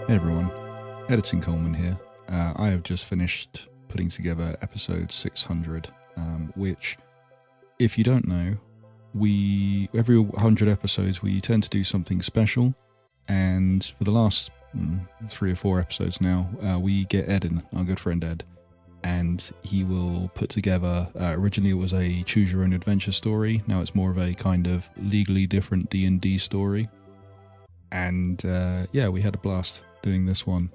Hey everyone, Editing Coleman here. I have just finished putting together episode 600, which, if you don't know, every 100 episodes we tend to do something special, and for the last 3 or 4 episodes now, we get Ed in, our good friend Ed, and he will put together, originally it was a choose your own adventure story, now it's more of a kind of legally different D&D story, and we had a blast doing this one.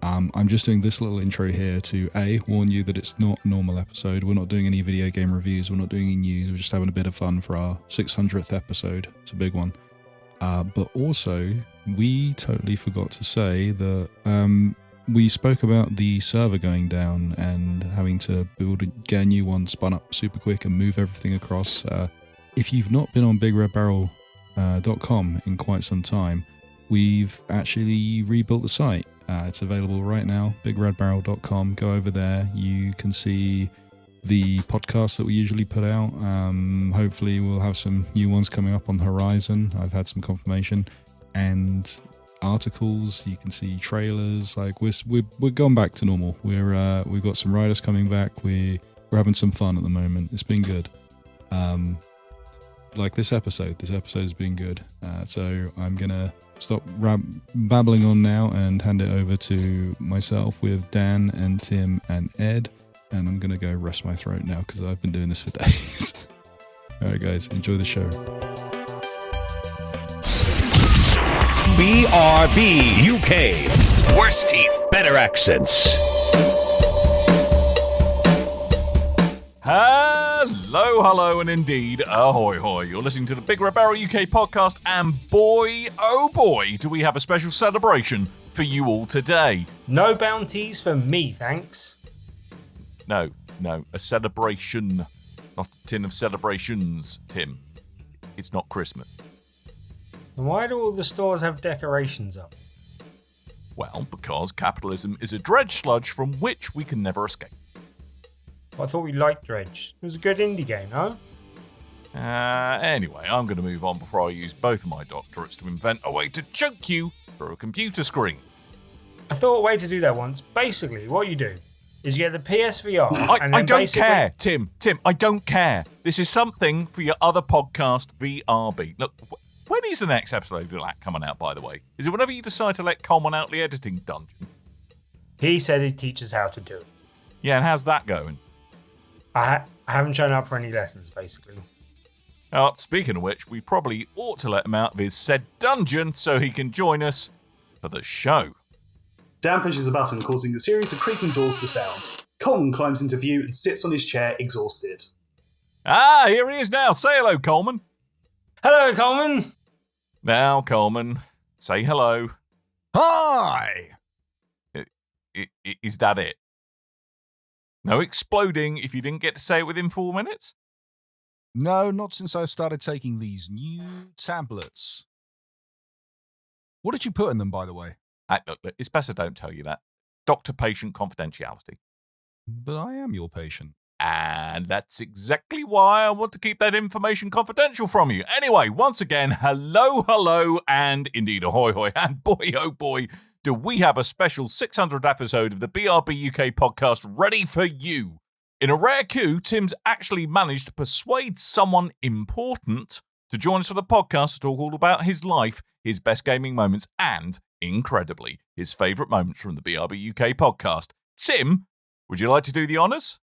I'm just doing this little intro here to warn you that it's not a normal episode. We're not doing any video game reviews, we're not doing any news, we're just having a bit of fun for our 600th episode. It's a big one. But also, we totally forgot to say that we spoke about the server going down and having to get a new one spun up super quick and move everything across. If you've not been on BigRedBarrel.com in quite some time, we've actually rebuilt the site. It's available right now, BigRedBarrel.com. Go over there. You can see the podcasts that we usually put out. Hopefully we'll have some new ones coming up on the horizon. I've had some confirmation. And articles, you can see trailers. Like we're going back to normal. We've got some writers coming back. We're having some fun at the moment. It's been good. Like this episode's been good. So I'm gonna stop babbling on now and hand it over to myself with Dan and Tim and Ed, and I'm gonna go rest my throat now because I've been doing this for days. Alright guys, enjoy the show. BRB UK. Worse teeth, better accents. Hello, and indeed, ahoy hoy. You're listening to the Big Red Barrel UK podcast, and boy, oh boy, do we have a special celebration for you all today. No bounties for me, thanks. No, a celebration, not a tin of celebrations, Tim. It's not Christmas. Then why do all the stores have decorations up? Well, because capitalism is a dredge sludge from which we can never escape. I thought we liked Dredge. It was a good indie game, no? Anyway, I'm going to move on before I use both of my doctorates to invent a way to choke you through a computer screen. I thought a way to do that once. Basically, what you do is you get the PSVR. I don't care, Tim, I don't care. This is something for your other podcast, VRB. Look, when is the next episode of that coming out, by the way? Is it whenever you decide to let Coleman out the editing dungeon? He said he'd teach us how to do it. Yeah, and how's that going? I haven't shown up for any lessons, basically. Oh, speaking of which, we probably ought to let him out of his said dungeon so he can join us for the show. Dan pushes a button, causing a series of creaking doors to sound. Coleman climbs into view and sits on his chair, exhausted. Ah, here he is now. Say hello, Coleman. Hello, Coleman. Now, Coleman, say hello. Hi! Is that it? No exploding if you didn't get to say it within 4 minutes? No, not since I started taking these new tablets. What did you put in them, by the way? Look, it's best I don't tell you that. Doctor-patient confidentiality. But I am your patient. And that's exactly why I want to keep that information confidential from you. Anyway, once again, hello, and indeed ahoy hoy. And boy, oh boy, do we have a special 600th episode of the BRB UK podcast ready for you. In a rare coup, Tim's actually managed to persuade someone important to join us for the podcast to talk all about his life, his best gaming moments, and, incredibly, his favourite moments from the BRB UK podcast. Tim, would you like to do the honours?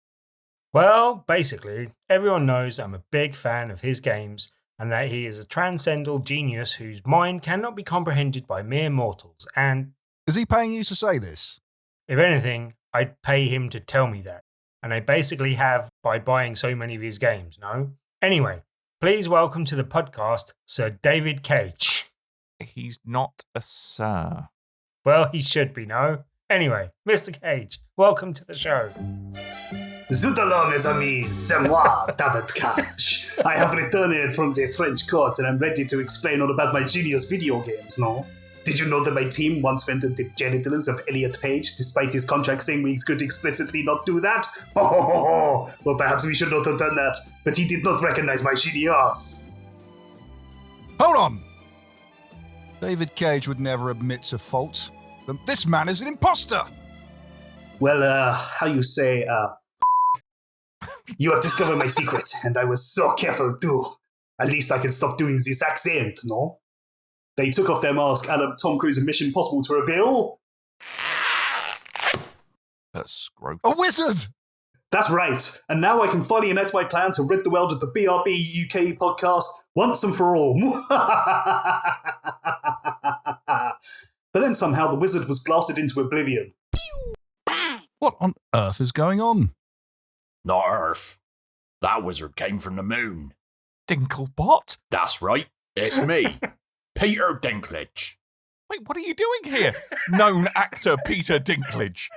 Well, basically, everyone knows I'm a big fan of his games and that he is a transcendental genius whose mind cannot be comprehended by mere mortals, and Is he paying you to say this? if anything, I'd pay him to tell me that. And I basically have by buying so many of his games, no? Anyway, please welcome to the podcast, Sir David Cage. He's not a sir. Well, he should be, no? Anyway, Mr. Cage, welcome to the show. Zut alors, mes amis, c'est moi, David Cage. I have returned from the French court and I'm ready to explain all about my genius video games, no? Did you know that my team once rented the genitals of Elliot Page, despite his contract saying we could explicitly not do that? Well, perhaps we should not have done that, but he did not recognize my genius. Hold on! David Cage would never admit to fault. This man is an imposter! Well, how you say, you have discovered my secret, and I was so careful too. At least I can stop doing this accent, no? They took off their mask and Tom Cruise in Mission Impossible to reveal... That's scrotum. A wizard! That's right, and now I can finally enact my plan to rid the world of the BRB UK podcast once and for all. But then somehow the wizard was blasted into oblivion. What on earth is going on? Not Earth. That wizard came from the moon. Dinklebot? That's right. It's me, Peter Dinklage. Wait, what are you doing here? Known actor Peter Dinklage.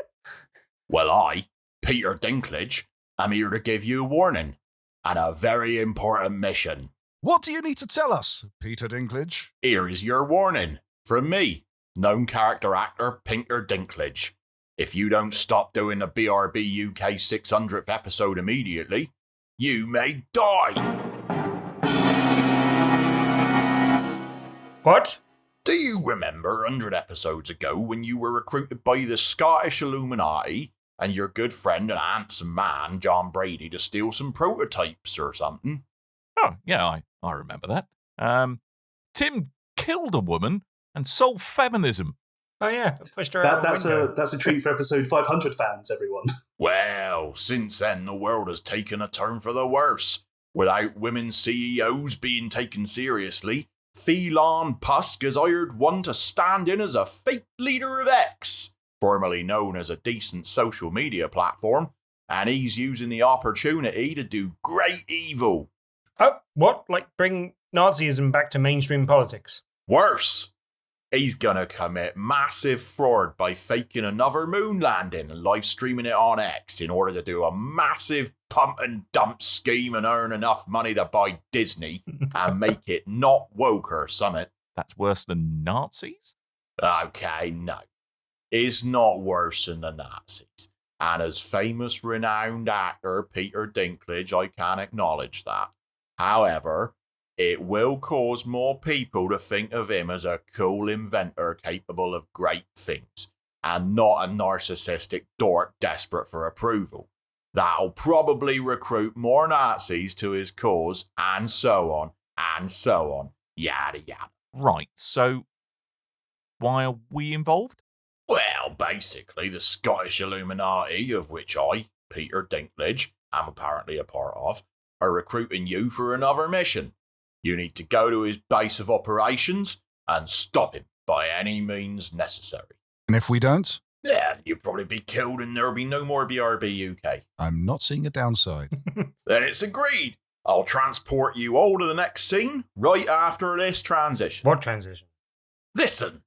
Well, I, Peter Dinklage, am here to give you a warning and a very important mission. What do you need to tell us, Peter Dinklage? Here is your warning from me, known character actor Peter Dinklage. If you don't stop doing the BRB UK 600th episode immediately, you may die. What? Do you remember 100 episodes ago when you were recruited by the Scottish Illuminati and your good friend and handsome man, John Brady, to steal some prototypes or something? Oh, yeah, I remember that. Tim killed a woman and sold feminism. Oh yeah, pushed her out. That's a treat for episode 500 fans, everyone. Well, since then the world has taken a turn for the worse. Without women CEOs being taken seriously, Elon Musk has hired one to stand in as a fake leader of X, formerly known as a decent social media platform, and he's using the opportunity to do great evil. Oh, what? Like bring Nazism back to mainstream politics? Worse, he's gonna commit massive fraud by faking another moon landing and live streaming it on X in order to do a massive pump and dump scheme and earn enough money to buy Disney and make it not woke or something. That's worse than Nazis? Okay, no. It's not worse than the Nazis. And as famous renowned actor Peter Dinklage, I can acknowledge that. However, it will cause more people to think of him as a cool inventor capable of great things, and not a narcissistic dork desperate for approval. That'll probably recruit more Nazis to his cause, and so on, yada yada. Right, so why are we involved? Well, basically, the Scottish Illuminati, of which I, Peter Dinklage, am apparently a part of, are recruiting you for another mission. You need to go to his base of operations and stop him by any means necessary. And if we don't? Yeah, you'll probably be killed and there'll be no more BRB UK. I'm not seeing a downside. Then it's agreed. I'll transport you all to the next scene right after this transition. What transition? Listen.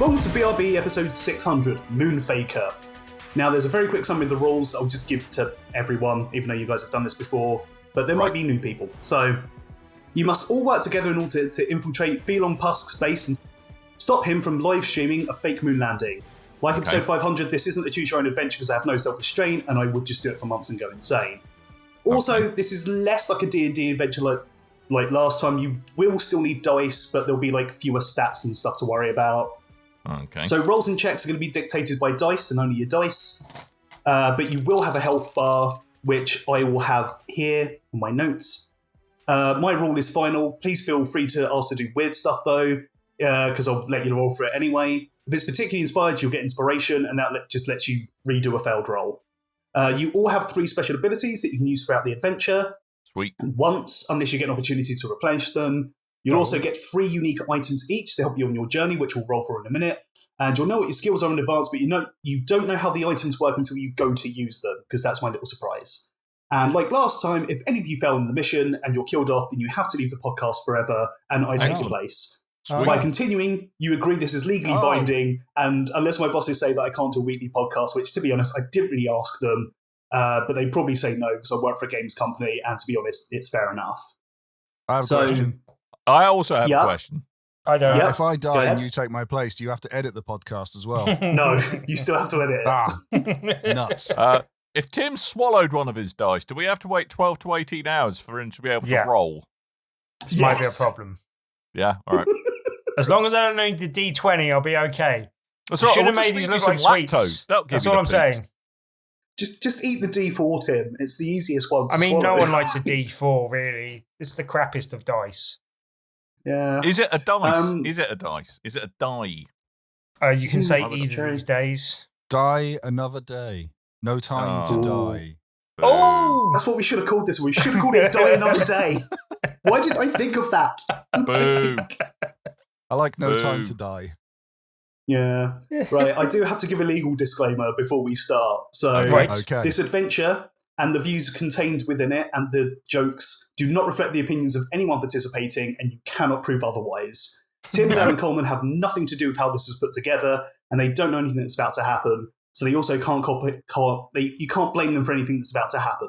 Welcome to BRB episode 600, Moonfaker. Now, there's a very quick summary of the rules I'll just give to everyone, even though you guys have done this before, but there might be new people. So, you must all work together in order to infiltrate Elon Musk's base and stop him from live streaming a fake moon landing. Like episode 500, this isn't a choose your own adventure because I have no self-restraint and I would just do it for months and go insane. Also, this is less like a D&D adventure like last time. You will still need dice, but there'll be like fewer stats and stuff to worry about. Okay. So rolls and checks are going to be dictated by dice and only your dice. But you will have a health bar, which I will have here on my notes. My rule is final. Please feel free to ask to do weird stuff though, because I'll let you roll for it anyway. If it's particularly inspired, you'll get inspiration, and that just lets you redo a failed roll. You all have 3 special abilities that you can use throughout the adventure. Sweet. Once, unless you get an opportunity to replenish them. You'll also get 3 unique items each to help you on your journey, which we'll roll for in a minute. And you'll know what your skills are in advance, but you don't know how the items work until you go to use them, because that's my little surprise. And like last time, if any of you fail in the mission and you're killed off, then you have to leave the podcast forever, and I take your place. Sweet. By continuing, you agree this is legally binding, and unless my bosses say that I can't do a weekly podcast, which, to be honest, I didn't really ask them, but they probably say no because I work for a games company, and to be honest, it's fair enough. I have a question. I also have a question. I don't know. If I die and you take my place, do you have to edit the podcast as well? No, you still have to edit it. Nuts. If Tim swallowed one of his dice, do we have to wait 12 to 18 hours for him to be able to roll? This might be a problem. Yeah, all right. As long as I don't need the D20, I'll be okay. That's all right. Should have We'll made just these feed look you like some sweets. lactose. That's all I'm saying. Just eat the D4, Tim. It's the easiest one to I mean, swallow. no one likes a D4, really. It's the crappiest of dice. Yeah. Is it a dice? Is it a dice? Is it a die? You can say that's either true. these days. Die another day. No time to die. Oh! That's what we should have called this. We should have called it Die Another Day. Why didn't I think of that? Boo. I like No Boo. Time to Die. Yeah. Right, I do have to give a legal disclaimer before we start. So, Right. Okay. this adventure and the views contained within it and the jokes do not reflect the opinions of anyone participating, and you cannot prove otherwise. Tim, Dan, and Coleman have nothing to do with how this was put together, and they don't know anything that's about to happen. So they also can't you can't blame them for anything that's about to happen.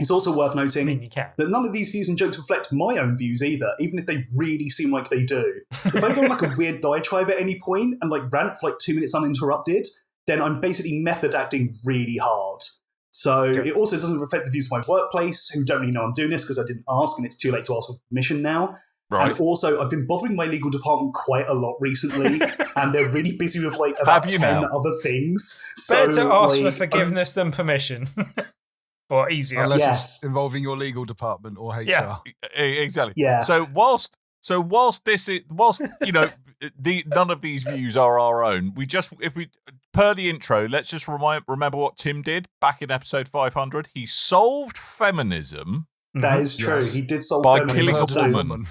It's also worth I noting mean, you can. that none of these views and jokes reflect my own views either, even if they really seem like they do. If I go on like a weird diatribe at any point and like rant for like 2 minutes uninterrupted, then I'm basically method acting really hard. So it also doesn't reflect the views of my workplace, who don't really know I'm doing this because I didn't ask and it's too late to ask for permission now. Right. And also, I've been bothering my legal department quite a lot recently, and they're really busy with like about Have you 10 now? other things. Better So, to ask for like, forgiveness than permission. Or easier. Unless Yes. it's involving your legal department or HR. Yeah. Exactly. Yeah. So whilst you know none of these views are our own, per the intro, let's just remember what Tim did back in episode 500. He solved feminism That is true. Yes. He did solve by feminism killing a too. woman.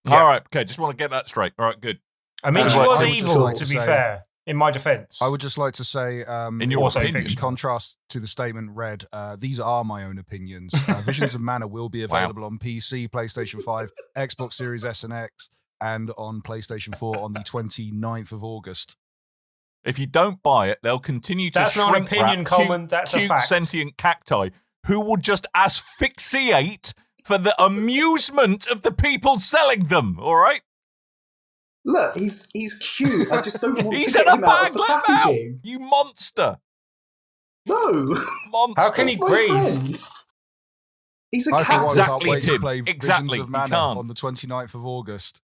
Yeah. All right, okay, just want to get that straight. All right, good. I mean, she Right. was I would just evil, like to to be say- fair, in my defense. I would just like to say, In your Also opinion, in fiction. contrast to the statement read, these are my own opinions. Visions of Mana will be available on PC, PlayStation 5, Xbox Series S and X, and on PlayStation 4 on the 29th of August. if you don't buy it, they'll continue to That's not an shrink opinion, wrap Coleman, that's a cute fact. sentient cacti who will just asphyxiate for the amusement of the people selling them. All right. Look, he's cute. I just don't want He's to in get a him out bag. of the Let him out. packaging. You monster. No, Monster. How can that's he my breathe? friend. He's a I, for cat. one, Exactly, can't wait Tim. to play Exactly. Visions of You Mana can't. on the 29th of August.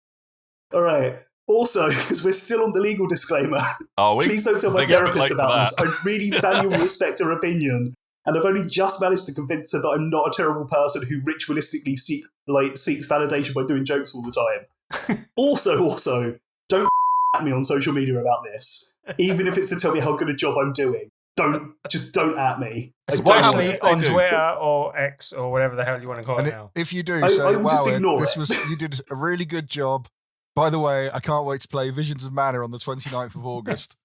All right. Also, because we're still on the legal disclaimer, Are we? please don't tell my I think it's a bit therapist late for about that. this. I really value and respect her opinion, and I've only just managed to convince her that I'm not a terrible person who ritualistically seeks validation by doing jokes all the time. Also, don't at me on social media about this, even if it's to tell me how good a job I'm doing. Don't at me. I So don't what want happens Especially it. if they on do? Twitter or X or whatever the hell you want to call And it now. if you do, I say, will just wow, ignore this it." was you did a really good job. By the way, I can't wait to play Visions of Mana on the 29th of August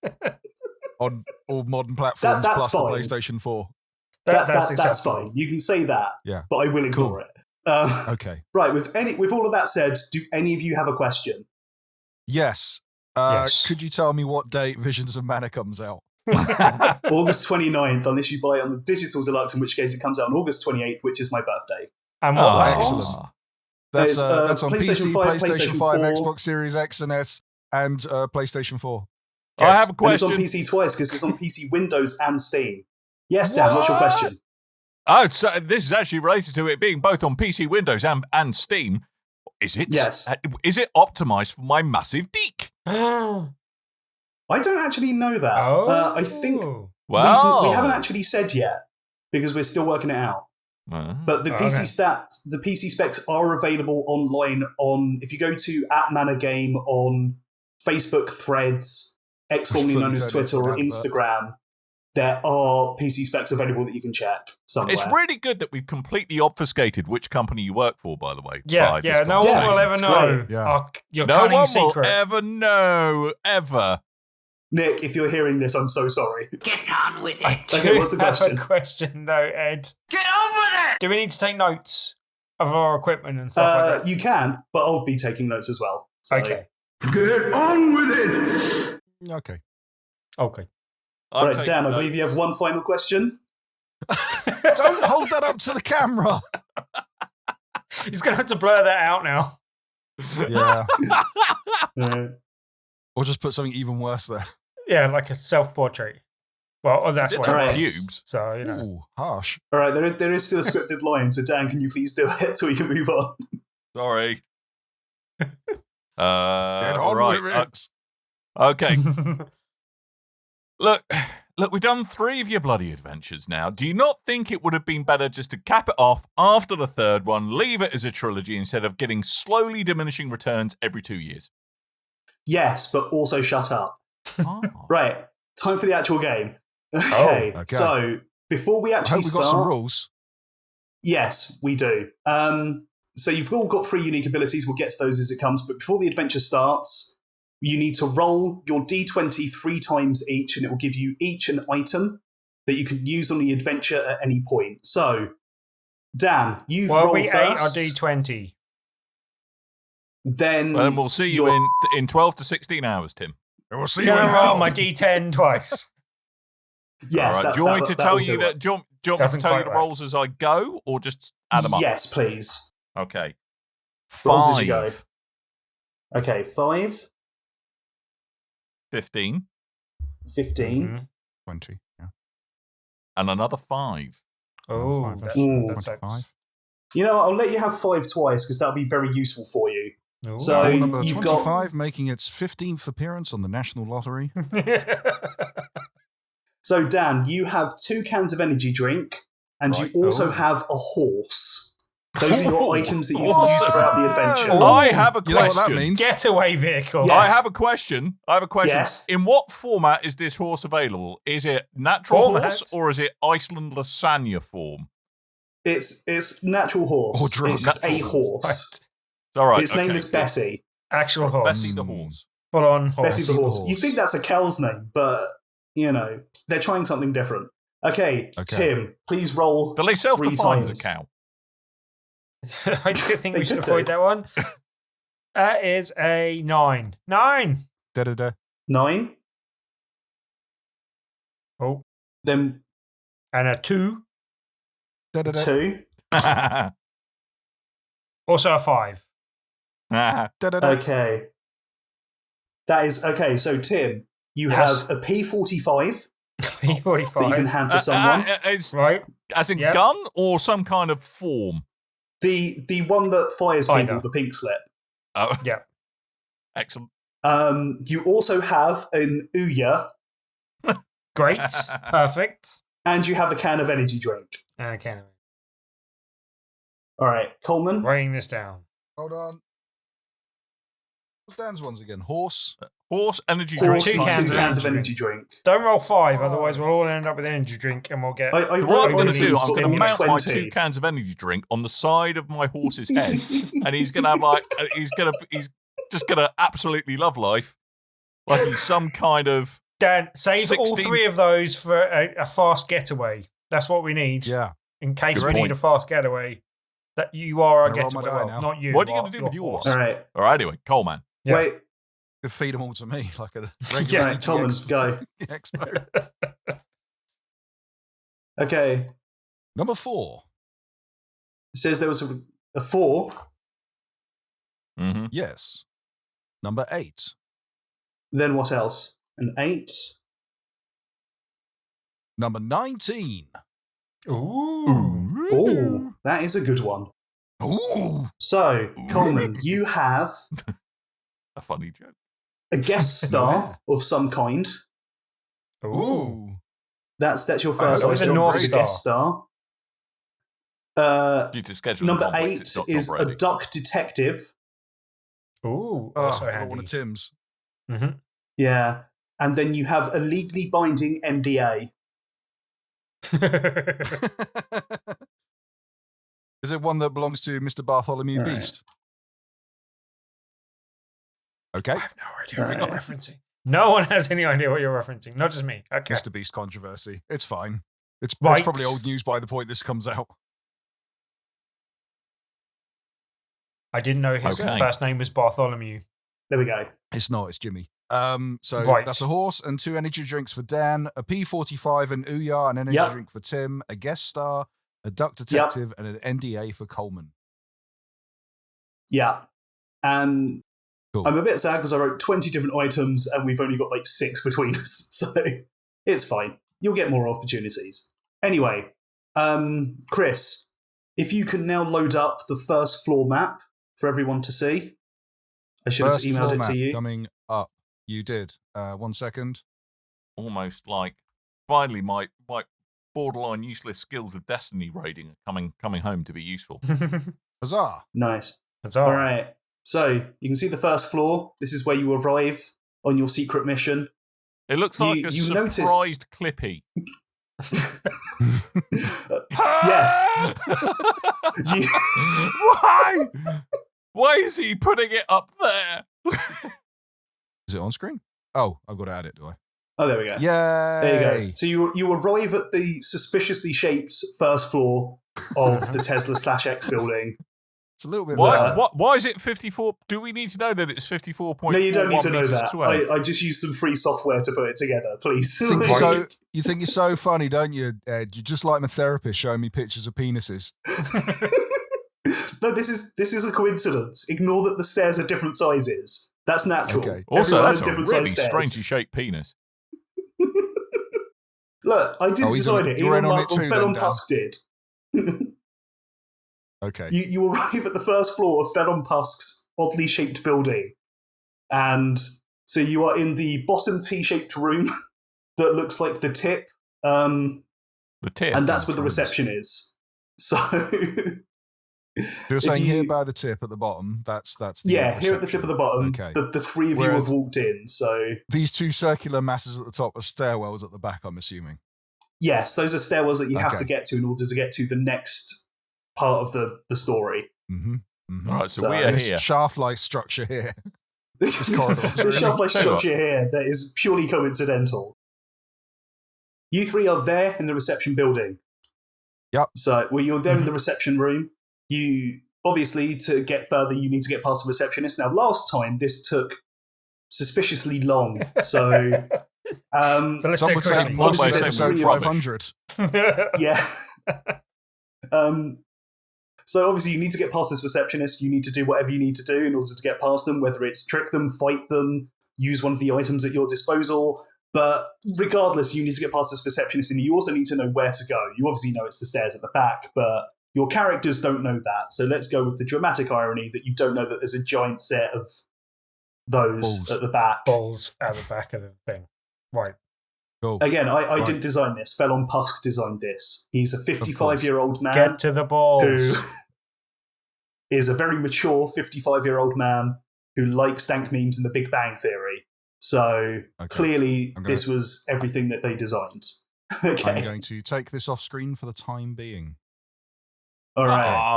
on all modern platforms that's plus fine. the PlayStation 4. That's acceptable. fine. You can say that, Yeah. but I will ignore it. Okay. Right. With all of that said, do any of you have a question? Yes. Yes. Could you tell me what date Visions of Mana comes out? August 29th, unless you buy it on the digital deluxe, in which case it comes out on August 28th, which is my birthday. And Oh, what's that? excellent. That's There's, on PlayStation PC, 5, PlayStation PlayStation 5, 4. Xbox Series X and S, and PlayStation 4. I have a And it's on question. PC twice because it's on PC, Windows, and Steam. Yes, Dan, what's your question? Oh, so this is actually related to it being both on PC, Windows, and Steam. Is it? Yes. Is it optimized for my massive deek? I don't actually know that. Oh. I think Well, we haven't actually said yet because we're still working it out. But the the PC specs are available online on, if you go to @ManaGame on Facebook, Threads, X formerly known as Twitter, or Instagram, there are PC specs available that you can check somewhere. It's really good that we've completely obfuscated which company you work for, by the way. Yeah, by yeah. this No one Yeah, will ever it's know great. Yeah. your No cunning one secret. will ever know, ever. Nick, if you're hearing this, I'm so sorry. Get on with it. I Okay, do what's the have question? a question though, Ed. Get on with it. Do we need to take notes of our equipment and stuff like that? You can, but I'll be taking notes as well. So, Okay. Get on with it! Okay. Okay. I'm Right, taking Dan, I notes. believe you have one final question. Don't hold that up to the camera. He's going to have to blur that out now. Yeah. Uh, Or just put something even worse there. Yeah, like a self-portrait. Well, that's what it Right. was. Pubes. So, you know. Ooh, harsh. all right, there is still a scripted line, so Dan, can you please do it so we can move on? Sorry. Get on right. with it. Okay. Look, we've done 3 of your bloody adventures now. Do you not think it would have been better just to cap it off after the 3rd one, leave it as a trilogy instead of getting slowly diminishing returns every 2 years? Yes, but also shut up. Oh. Right, time for the actual game. Okay, okay. So before we I actually hope we've got start, some rules. yes, we do. So you've all got 3 unique abilities. We'll get to those as it comes. But before the adventure starts, you need to roll your d20 3 times each, and it will give you each an item that you can use on the adventure at any point. So, Dan, you Well, roll we ate first. our D20. Then And we'll see you in 12 to 16 hours, Tim. And we'll see I'm you going in to roll hell. my D10 twice. Yes, All right. Do you want me to tell also you that? works. Do you want me to Doesn't tell you quite the work. rolls as I go, or just add them up? Yes, please. Okay. Rolls as you go. 5, Okay, 5, 15, 15. Mhm. 20. Yeah. and another 5. Oh, Five, that, Ooh. that 25. sucks. You know, I'll let you have 5 twice because that'll be very useful for you. Ooh. So- Rule number you've 25, making its 15th appearance on the National Lottery. So, Dan, you have 2 cans of energy drink, and Right. you also Oh. have a horse. Those are your items that you can use Awesome. throughout the adventure. Oh. I have a You know what question. that means? Getaway vehicle. Yeah. I have a question. Yes. In what format is this horse available? Is it natural Format? horse or is it Iceland lasagna form? It's natural horse. Or drunk. It's a horse. It's all right. Its name okay, is good. Bessie. Actual horse. Bessie the horse. Full on horse. Bessie the horse. horse. You'd think that's a cow's name, but, you know, they're trying something different. Okay, Okay. Tim, please roll Do they 3 self-define as a times. cow? I do think They we should could avoid do. that one. That is a 9. 9! Da-da-da. 9. Oh. Then And a 2. Da-da-da. 2. Also a 5. Da-da-da. Okay. That is okay. So Tim, you Yes. have a P45 that you can P45. hand to someone. It's Right? as in Yep. gun or some kind of form. The one that fires people, Either. the pink slip. Oh, Yeah. excellent. You also have an Ouya, Great. Perfect. and you have a can of energy drink. And a can of All right, Coleman. writing this down. Hold on. What's Dan's ones again? Horse. Horse energy Horse, drink. 2 and cans 2 of cans of energy energy drink. Don't roll 5, otherwise we'll all end up with energy drink and we'll get. I What I'm wrote going to these do, I'm for going to mount my 20. 2 cans of energy drink on the side of my horse's head, and he's going to have like he's just going to absolutely love life, like he's some kind of Dan, save all 16 3 of those for a fast getaway. That's what we need. Yeah. In case Good we point. need a fast getaway. That you are our Gonna roll my getaway. die Well, now. not you. What are you gonna do with your horse? All right. All right, anyway, Coleman. Yeah. Wait. Could feed them all to me like a All regular right, Coleman, go. expo. Okay. Number 4. It says there was a 4. Mm-hmm. Yes. Number 8. Then what else? An 8. Number 19. Ooh. Oh, that is a good one. Ooh. So, Coleman, you have A funny joke. a guest star of some kind. Ooh. That's your I first hope it's a item, North is a Star. guest star. Due to schedule Number conflicts, 8 it's not is top a ready. duck detective. Ooh. Oh, Also I got handy. one of Tim's. Mm-hmm. Yeah. And then you have a legally binding NDA. Is it one that belongs to Mr. Bartholomew All right. Beast? Okay. I have no idea what you're referencing. No one has any idea what you're referencing. Not just me. Okay. Mr. Beast controversy. It's fine. It's Right. probably old news by the point this comes out. I didn't know his Okay. first name was Bartholomew. There we go. It's not. It's Jimmy. So Right. that's a horse and 2 energy drinks for Dan, a P45 and Ouya, an energy drink for Tim, a guest star, a duck detective, and an NDA for Coleman. Yeah. And Cool. I'm a bit sad because I wrote 20 different items and we've only got like 6 between us. So it's fine. You'll get more opportunities. Anyway, Chris, if you can now load up the first floor map for everyone to see. I should have emailed it to you. Coming up. You did. 1 second. Almost like finally my borderline useless skills of Destiny raiding are coming home to be useful. Huzzah. Nice. That's all All right. So you can see the first floor. This is where you arrive on your secret mission. It looks like You a notice- surprised Clippy. Yes. You- Why? Why is he putting it up there? Is it on screen? Oh, I've got to add it, do I? Oh, there we go. Yay! There you go. So you arrive at the suspiciously shaped first floor of the Tesla /X building. It's a little bit. Why is it 54? Do we need to know that it's 54.41 No, you don't need to know meters that. squared? I just used some free software to put it together, please. You think you're so funny, don't you, Ed? You're just like my therapist showing me pictures of penises. No, this is a coincidence. Ignore that the stairs are different sizes. That's natural. Okay. Also, Everyone that's has a different really sized stairs. strangely shaped penis. Look, I didn't design it. you're in on Elon it too, Felon then, Dan. Pusk did. Okay. You arrive at the first floor of Felon Pusk's oddly shaped building. And so you are in the bottom T-shaped room that looks like the tip. The tip. And that's where the reception is. So You're saying here by the tip at the bottom. That's the here at the tip of the bottom. Okay. The three of you have walked in. So these 2 circular masses at the top are stairwells at the back, I'm assuming. yes, those are stairwells that you have to get to in order to get to the next part of the story. Mm-hmm. Mm-hmm. All right, so we are This here. shaft-like structure here. This corridors, really. shaft-like structure here that is purely coincidental. You three are there in the reception building. Yep. So, you're there in the reception room. You, obviously, to get further, you need to get past the receptionist. Now, last time, this took suspiciously long. So, So let's Some take would say quickly. Obviously, modern there's episode three 500. yeah. So obviously you need to get past this receptionist. You need to do whatever you need to do in order to get past them, whether it's trick them, fight them, use one of the items at your disposal. But regardless, you need to get past this receptionist, and you also need to know where to go. You obviously know it's the stairs at the back, but your characters don't know that. So let's go with the dramatic irony that you don't know that there's a giant set of those Balls. at the back. Balls out the back of the thing. Right. Cool. Again, I Right. didn't design this. Felon Pusk designed this. He's a 55-year-old man. Get to the balls. who is a very mature 55-year-old man who likes dank memes and the Big Bang Theory. So clearly this was everything that they designed. Okay. I'm going to take this off screen for the time being. All right. Ah.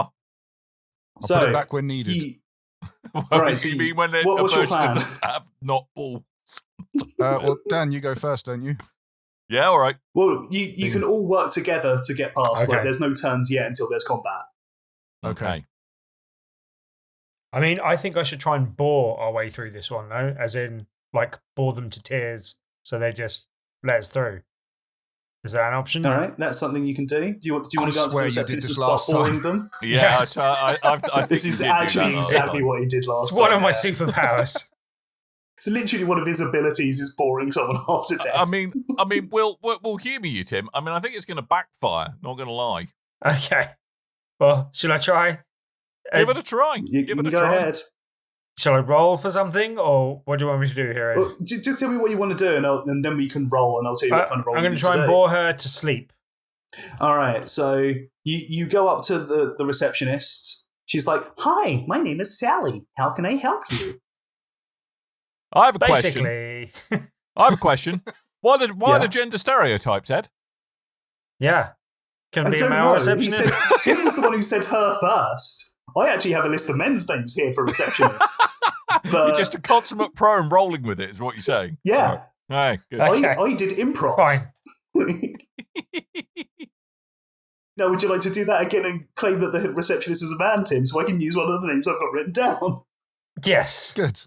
I'll So put it back when needed. All right, Do so you mean when a what's your version plan? of this have not balls? Well, Dan, you go first, don't you? Yeah, all right. Well, you can all work together to get past. Okay. Like, there's no turns yet until there's combat. Okay. I mean, I think I should try and bore our way through this one, though, as in, like, bore them to tears so they just let us through. Is that an option? All right, that's something you can do. Do you want to go up to the swear you did receptionist and this start last boring time. them? Yeah, I think This you is did do that actually last exactly time. what he did last It's time. one of my yeah. superpowers. It's literally one of his abilities is boring someone half to death. I mean, we'll humour you, Tim. I mean, I think it's going to backfire. Not going to lie. Okay. Well, should I try? Give it a try. you Give can it a go try. ahead. Shall I roll for something, or what do you want me to do here, Ed? Well, just tell me what you want to do, and then we can roll, and I'll tell you what kind of roll I'm you going need to try and do. bore her to sleep. All right, so you go up to the receptionist. She's like, "Hi, my name is Sally. How can I help you?" I have a question. Basically. I have a question. Why the Yeah. gender stereotypes, Ed? Yeah. Can I be a don't male know. receptionist. He said, Tim was the one who said her first. I actually have a list of men's names here for receptionists. But You're just a consummate pro and rolling with it, is what you're saying. yeah, Hey, good. Okay. I did improv. Fine. Now, would you like to do that again and claim that the receptionist is a man, Tim, so I can use one of the names I've got written down? Yes. Good.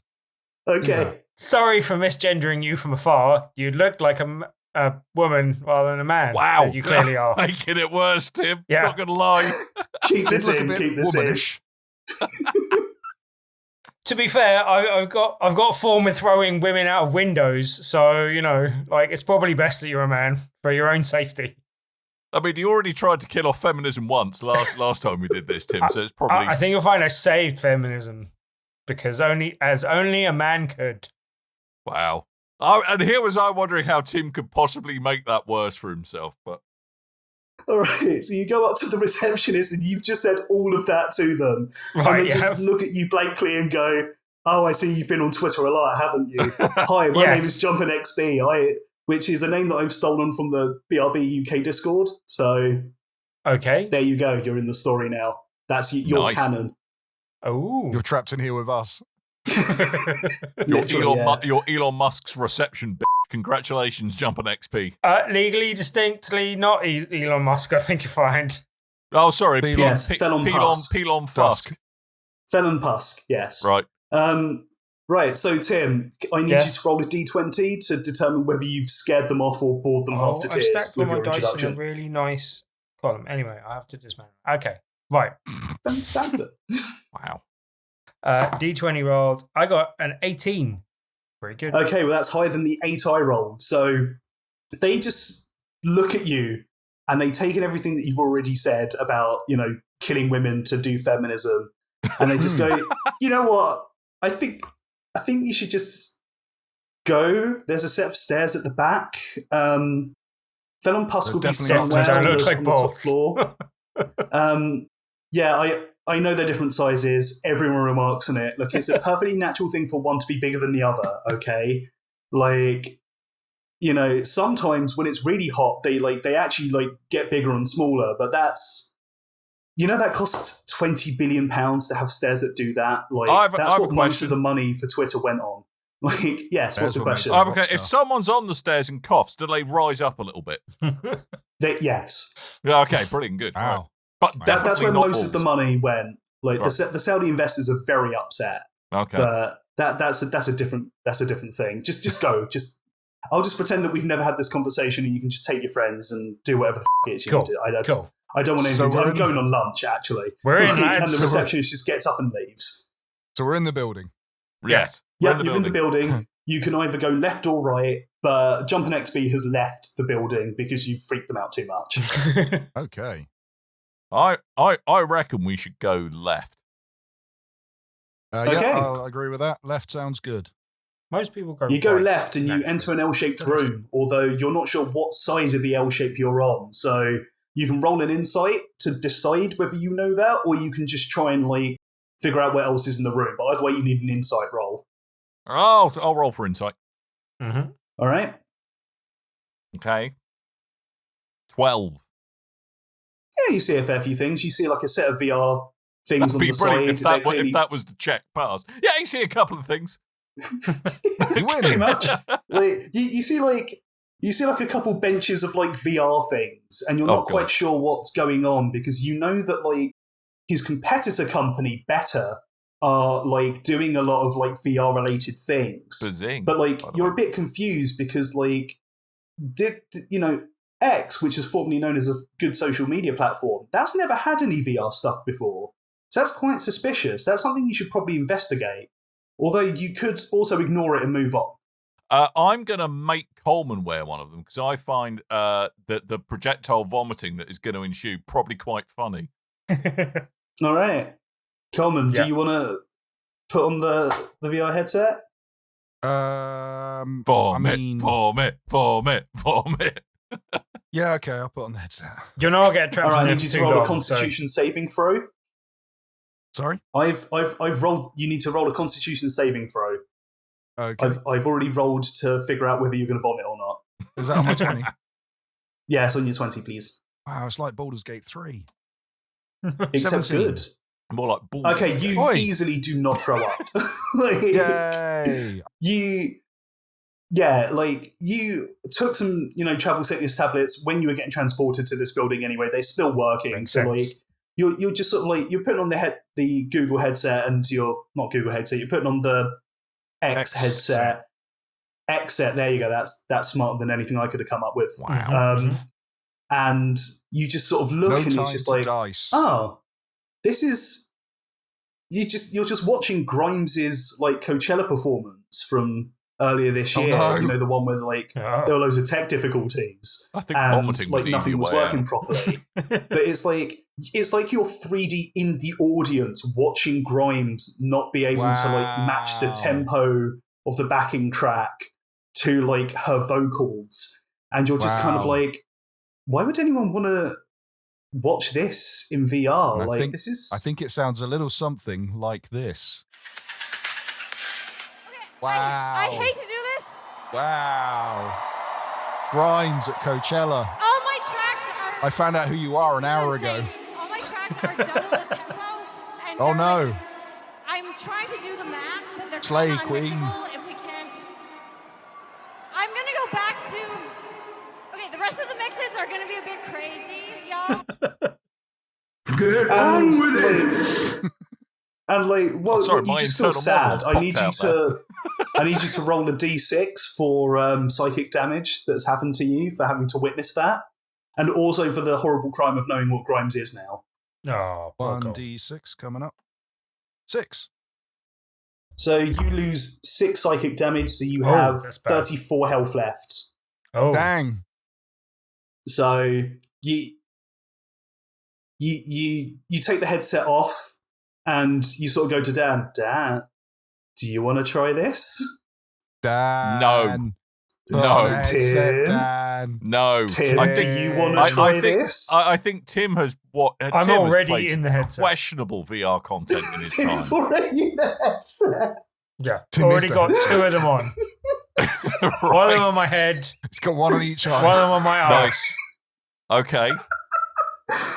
Okay. Sorry for misgendering you from afar. You look like a woman rather than a man. Wow. You clearly are. Making it worse, Tim. Yeah. Not going to lie. Keep Did this look a in. bit Keep this in. womanish. To be fair, I've got form with throwing women out of windows, so it's probably best that you're a man for your own safety. I mean, you already tried to kill off feminism once last time we did this, Tim, so it's probably... I think you'll find I saved feminism because only a man could. Wow. And here was I wondering how Tim could possibly make that worse for himself, but... All right, so you go up to the receptionist and you've just said all of that to them. Right, and they just look at you blankly and go, oh, I see you've been on Twitter a lot, haven't you? Hi, my name is JumpinXB, which is a name that I've stolen from the BRB UK Discord. So okay, there you go. You're in the story now. That's your canon. Oh, You're trapped in here with us. You're Elon Musk's reception bitch. Congratulations, Jumpin' XP. Legally, distinctly not Elon Musk, I think you find. Oh, sorry. Felon Pusk. Pelon Fusk. Felon Pusk, yes. Right. Right, so Tim, I need you to roll a d20 to determine whether you've scared them off or bored them half to tears. I've stacked all my dice in a really nice column. Anyway, I have to dismantle. Okay, right. Don't stack them. Wow. D20 rolled. I got an 18. Very good. Okay, well, that's higher than the 8 I rolled. So they just look at you and they take in everything that you've already said about, killing women to do feminism. And they just go, you know what? I think you should just go. There's a set of stairs at the back. Felon Pusk will be somewhere on the top floor. Yeah, I know they're different sizes. Everyone remarks on it. Look, it's a perfectly natural thing for one to be bigger than the other, okay? Sometimes when it's really hot, they actually get bigger and smaller, but that's... that costs £20 billion to have stairs that do that. That's what most of the money for Twitter went on. Yes, what's the question? If someone's on the stairs and coughs, do they rise up a little bit? Yes. Yeah, okay, brilliant, good. Wow. Right. But that's where most of the money went. The Saudi investors are very upset. Okay. But that's a different thing. Just go. I'll just pretend that we've never had this conversation and you can just take your friends and do whatever the f*** it is you want to do. Cool. I don't want anything I'm going on lunch, actually. We're in, and lads. the receptionist just gets up and leaves. So we're in the building. Yes. Yeah, you're in the building. You can either go left or right, but Jumpin' XB has left the building because you've freaked them out too much. Okay. I reckon we should go left. Okay. Okay. Yeah, I'll agree with that. Left sounds good. Most people go You go right, left and you enter an L-shaped room, although you're not sure what side of the L shape you're on. So you can roll an insight to decide whether you know that, or you can just try and figure out what else is in the room. But either way, you need an insight roll. I'll roll for insight. Mm-hmm. All right. Okay. 12. Yeah, you see a fair few things. You see a set of VR things That'd on be the brilliant side. if that was the check pass. Yeah, you see a couple of things. You win. Pretty much. You see a couple benches of VR things, and you're not quite sure what's going on because you know that his competitor company Better are doing a lot of VR related things. Bazing, but you're a bit confused because X, which is formerly known as a good social media platform, that's never had any VR stuff before. So that's quite suspicious. That's something you should probably investigate. Although you could also ignore it and move on. I'm going to make Coleman wear one of them because I find that the projectile vomiting that is going to ensue probably quite funny. All right. Coleman, do you want to put on the VR headset? Vomit. Yeah, okay, I'll put on the headset. You're not getting trapped. All right, I need you to roll a Constitution saving throw. Sorry? I've rolled. You need to roll a Constitution saving throw. Okay. I've already rolled to figure out whether you're going to vomit or not. Is that on my 20? Yeah, it's on your 20, please. Wow, it's like Baldur's Gate 3. Except 17. good. More like balls. Okay, you easily do not throw up. Yay! You took some, travel sickness tablets when you were getting transported to this building anyway. They're still working. Makes so sense. you're just sort of you're putting on the Google headset and you're putting on the X headset. X-set, there you go. That's smarter than anything I could have come up with. Wow. And you just sort of look, and it's just like, dice. oh, this is you're just watching Grimes's like Coachella performance from earlier this year. No. You know, the one where like there were loads of tech difficulties. I think and vomiting was like nothing was working properly. But it's like you're 3D in the audience watching Grimes not be able to like match the tempo of the backing track to like her vocals, and you're just kind of like, why would anyone want to watch this in VR? I think it sounds a little something like this. Okay, Wow. I hate to do this. Wow. Grimes at Coachella. All my tracks are. I found out who you are an hour ago. All my tracks are double the tempo. And Oh they're no. like, I'm trying to do the math, but they're Slay kinda Queen. unmixable if we can't. I'm gonna go back to. Okay, the rest of the mixes are gonna be a bit crazy, y'all. Get on with it. And like, well, sorry, you my just feel internal sad. monologue I need you popped out to, I need you to roll a d6 for psychic damage that's happened to you for having to witness that, and also for the horrible crime of knowing what Grimes is now. Oh, fuck off. 1d6 coming up. 6. So you lose 6 psychic damage, so you Oh, have that's bad. 34 health left. Oh, Dang. So you take the headset off, and you sort of go to Dan. Dan, do you want to try this? Dan. No. Put No. on the headset, Tim. Dan. No. Tim, I do think, you want I, to try I think, this? I think Tim has I'm Tim has already played in some the headset. questionable VR content in his time. Tim's already in the headset. yeah. Tim Already is got the- 2 of them on. One of Right. them on my head, He's got one on each one of eye. them on my Nice. arse. Okay.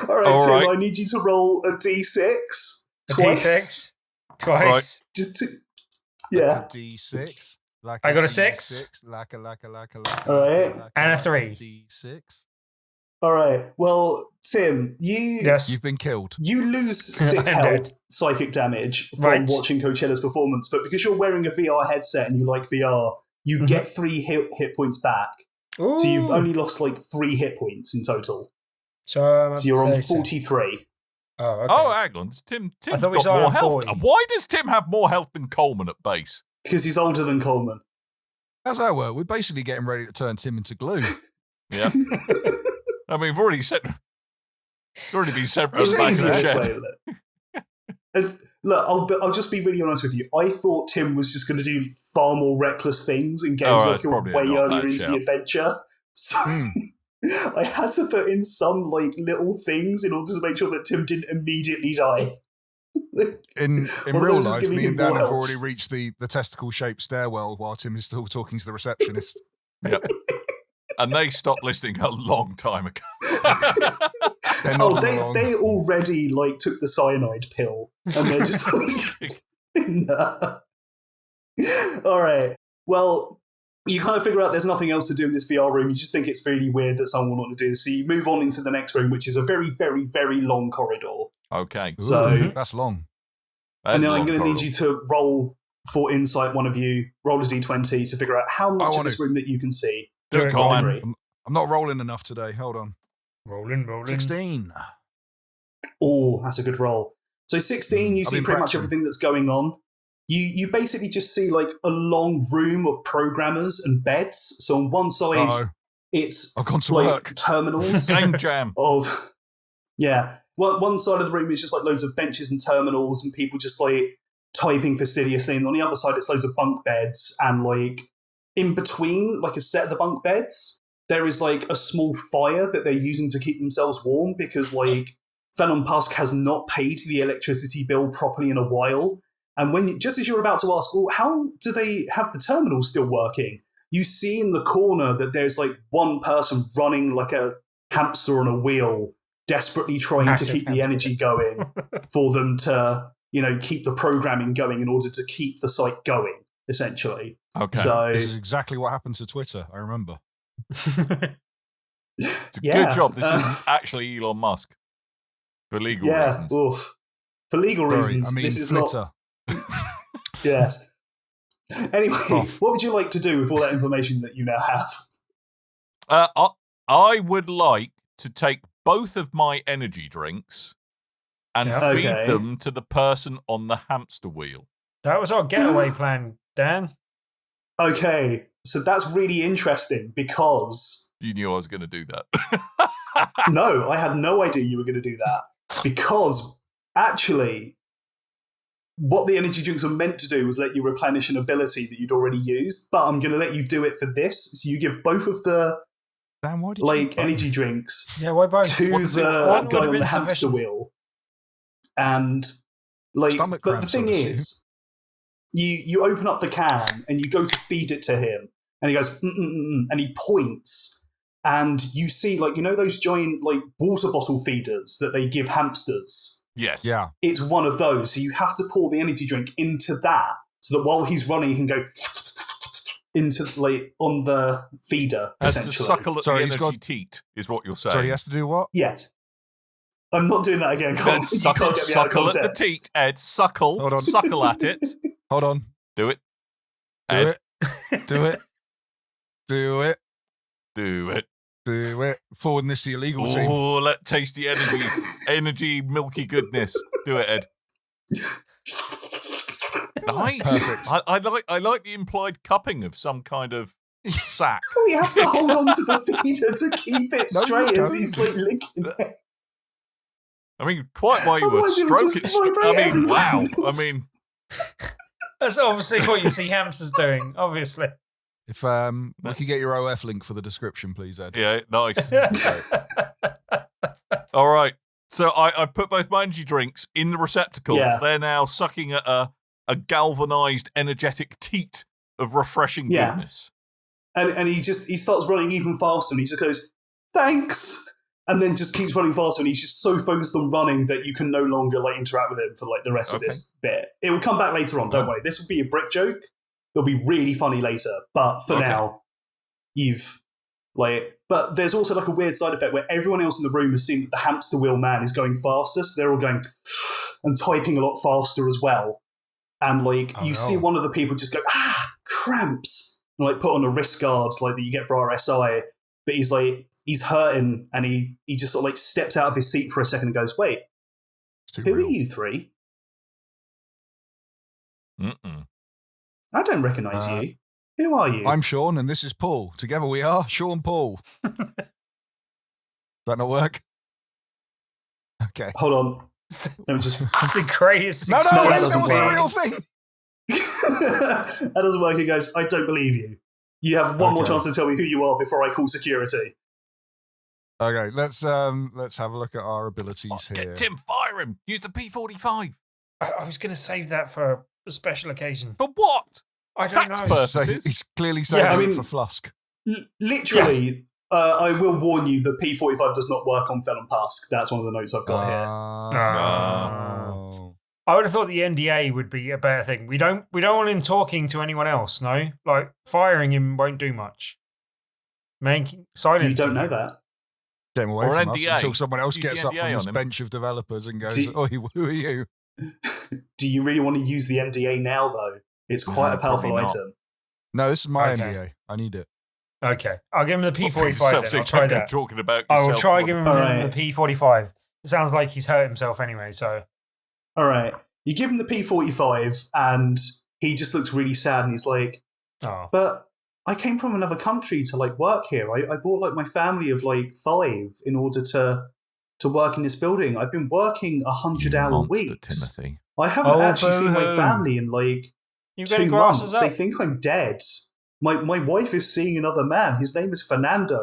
All right, All Tim, right. I need you to roll a d6 A twice. D6. Twice. Just to, yeah. D6. Like I got a D6, 6. Like a. All right. And a 3. D6. All right. Well, Tim, you Yes. You've been killed. you lose 6 I'm health dead. psychic damage from Right. watching Coachella's performance, but because you're wearing a VR headset and you like VR, you Mhm. get 3 hit points back. Ooh. So you've only lost like 3 hit points in total. So, I'm So you're on 37. 43. Oh, okay. Oh, hang on. Tim's thought we got started more on health. 40. Why does Tim have more health than Coleman at base? Because he's older than Coleman. How's that work? We're basically getting ready to turn Tim into glue. Yeah. I mean, we've already said. It's already been several It's back in easy the to shed. explain it. Look, I'll just be really honest with you. I thought Tim was just going to do far more reckless things in games Oh, that it's feel probably way not earlier that into the shout. adventure. So I had to put in some like little things in order to make sure that Tim didn't immediately die. In One of real those is life, giving me him and Dan more have health. already reached the testicle-shaped stairwell while Tim is still talking to the receptionist. Yep. And they stopped listening a long time ago. They're Oh, not wrong. they already like took the cyanide pill, and they're just like, nah. All right. Well, you kind of figure out there's nothing else to do in this VR room. You just think it's really weird that someone would want to do this. So you move on into the next room, which is a very, very, very long corridor. Okay. So, That's long. That's and then a I'm long going to need corridor. you to roll for insight. One of you roll a d20 to figure out how much of want this to. room that you can see. Do it, Doing Coleman. Coleman. Degree. I'm not rolling enough today. Hold on. Rolling. 16. Oh, that's a good roll. So 16, you I've see been pretty much practicing. everything that's going on. You basically just see like a long room of programmers and beds. So on one side, Uh-oh. it's I've gone to like work. terminals Game jam. of one side of the room is just like loads of benches and terminals and people just like typing fastidiously, and on the other side it's loads of bunk beds, and like in between like a set of the bunk beds there is like a small fire that they're using to keep themselves warm because like Fallon Pusk has not paid the electricity bill properly in a while. And when just as you're about to ask, well, how do they have the terminal still working? You see in the corner that there's like one person running like a hamster on a wheel, desperately trying Massive to keep the hamster. energy going for them to, keep the programming going in order to keep the site going, essentially. Okay. So, This is exactly what happened to Twitter, I remember. It's a yeah, good job. This is actually Elon Musk. For legal reasons. oof. For legal Sorry, reasons, I mean this is Twitter. not. Yes. Anyway, Off. what would you like to do with all that information that you now have? I would like to take both of my energy drinks and feed Okay. them to the person on the hamster wheel. That was our getaway plan, Dan. Okay, so that's really interesting because You knew I was going to do that. no, I had no idea you were going to do that because actually what the energy drinks were meant to do was let you replenish an ability that you'd already used, but I'm going to let you do it for this. So you give both of the Dan, why did you energy drinks Yeah, why both? to One the would guy have on been the hamster sufficient. wheel. And Stomach but the cramps, thing I assume. is, you open up the can and you go to feed it to him, and he goes and he points, and you see those giant water bottle feeders that they give hamsters. Yes. Yeah. It's one of those, so you have to pour the energy drink into that, so that while he's running, he can go into on the feeder. Has to Essentially, suckle at Sorry, the he's energy got- teat, is what you're saying. So he has to do what? yet. I'm not doing that again. Colin. Ed, You suckle can't get me out of suckle at the context. teat, Ed. Suckle. Hold on. Suckle at it. Hold on. Do it. Do Ed, it. Do it. Do it. do it. Do it. Forwarding this to the illegal team. Oh, that tasty energy, milky goodness. Do it, Ed. Nice. Perfect. I like the implied cupping of some kind of sack. Oh, he has to hold on to the feeder to keep it No, you straight as don't. he's licking it. I mean, quite while you were Otherwise it would stroking. just vibrate I mean, wow. everywhere. I mean, That's obviously what you see hamsters doing, obviously. If we could get your OF link for the description, please, Ed. yeah, nice. All right. So I put both my energy drinks in the receptacle. Yeah. They're now sucking at a galvanized, energetic teat of refreshing Yeah. goodness. And he starts running even faster, and he just goes, "Thanks," and then just keeps running faster, and he's just so focused on running that you can no longer interact with him for the rest of Okay. this bit. It will come back later on, don't worry. This will be a brick joke. It'll be really funny later, but for Okay. now, you've but there's also a weird side effect where everyone else in the room has seen that the hamster wheel man is going faster, so they're all going and typing a lot faster as well. And you see one of the people just go, cramps, and put on a wrist guard that you get for RSI, but he's hurting, and he just sort of steps out of his seat for a second and goes, "Wait, It's too who real. are you three? Mm-mm. I don't recognise you. Who are you?" I'm Sean, and this is Paul. Together we are Sean Paul. Does that not work? Okay. Hold on. Let me just. It's the greatest. No, No, that it's doesn't not a work. real thing. That doesn't work. He goes, "I don't believe you. You have one more Okay. chance to tell me who you are before I call security." Okay, let's have a look at our abilities here. Get Tim, fire him. Use the P45. I was going to save that for a special occasion. For what? I don't Tax know. purposes. He's clearly saying Yeah, I it mean- for Flusk. Literally, I will warn you that P45 does not work on Felon Pask. That's one of the notes I've got here. Oh. I would have thought the NDA would be a better thing. We don't want him talking to anyone else. No, firing him won't do much. Silencing. You don't know that. Get him away Or from us NDA. until someone else Use the gets up NDA from this on him. bench of developers and goes, Do- "Oh, who are you?" Do you really want to use the NDA now, though? It's quite No, a powerful probably not. item. No, this is my Okay. NDA. I need it. Okay, I'll give him the Well, for P45 yourself, so then. I'll you try don't go that. talking about I will yourself try to giving him other- Alright. the P45. It sounds like he's hurt himself anyway, so... All right. You give him the P45, and he just looks really sad, and he's like, Oh. "But I came from another country to work here. I brought my family of 5 in order to work in this building. I've been working 100-hour Monster, weeks. Timothy. I haven't Oh, actually seen my boo-hoo. family in You 2 getting grasses months. up? They think I'm dead. My wife is seeing another man. His name is Fernando.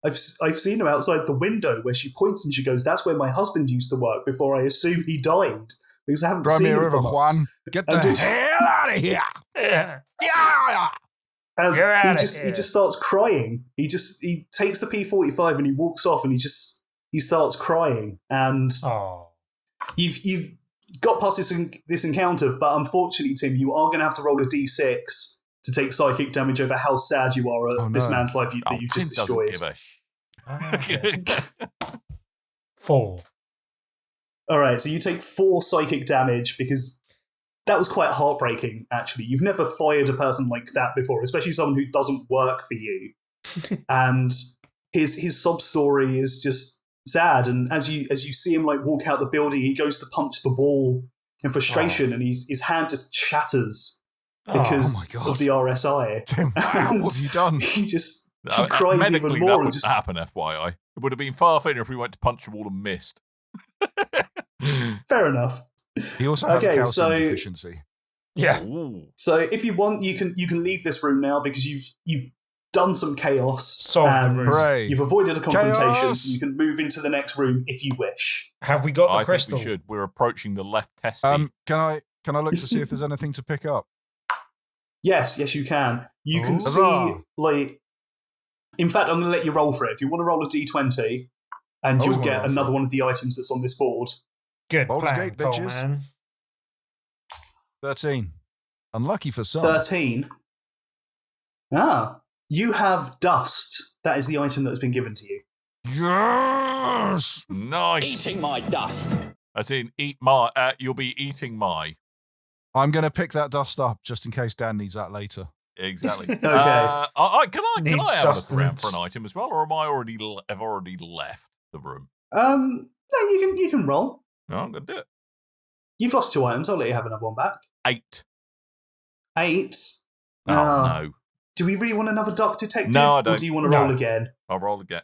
I've seen him outside the window where she points and she goes, 'That's where my husband used to work before I assume he died.' Because I haven't Drive seen me a him river, for months." Juan. Get the And dude- hell out of here! Yeah. Yeah! And You're outta he just here. starts crying. He takes the P45 and he walks off, and he starts crying. And Oh. you've got past this encounter, but unfortunately, Tim, you are going to have to roll a d6 to take psychic damage over how sad you are at Oh, this no. man's life that Oh, you've Tim just doesn't destroyed. give a 4. All right, so you take 4 psychic damage because that was quite heartbreaking, actually. You've never fired a person like that before, especially someone who doesn't work for you. And his sob story is just sad. And as you see him like walk out the building, he goes to punch the wall in frustration, and his hand just shatters because of the RSI. Tim, what have you done? He cries even more. That wouldn't happen, FYI. It would have been far thinner if we went to punch the wall and missed. Fair enough. He also has a calcium deficiency. Yeah. Ooh. So if you want, you can leave this room now because you've done some chaos. Solved the room. Hooray. You've avoided a confrontation, Chaos! so you can move into the next room if you wish. Have we got the I crystal? think we should. We're approaching the left testy. Can I look to see if there's anything to pick up? Yes, you can. You can see, Huzzah. like... In fact, I'm going to let you roll for it. If you want to roll a d20, and Always you'll wanna get roll another for it. one of the items that's on this board. Good Baldur's plan, Gate, bitches. Coleman. 13. Unlucky for some. 13. You have dust. That is the item that has been given to you. Yes! Nice. Eating my dust. As in, eat my. You'll be eating my. I'm going to pick that dust up just in case Dan needs that later. Exactly. Okay. Can I Needs have a look around sustenance. for an item as well, or am I already have already left the room? No, you can roll. No, I'm gonna do it. You've lost 2 items. I'll let you have another one back. 8. 8. Oh Ah. no. Do we really want another duck detective? No, I Or don't. do you want to No. roll again? I'll roll again.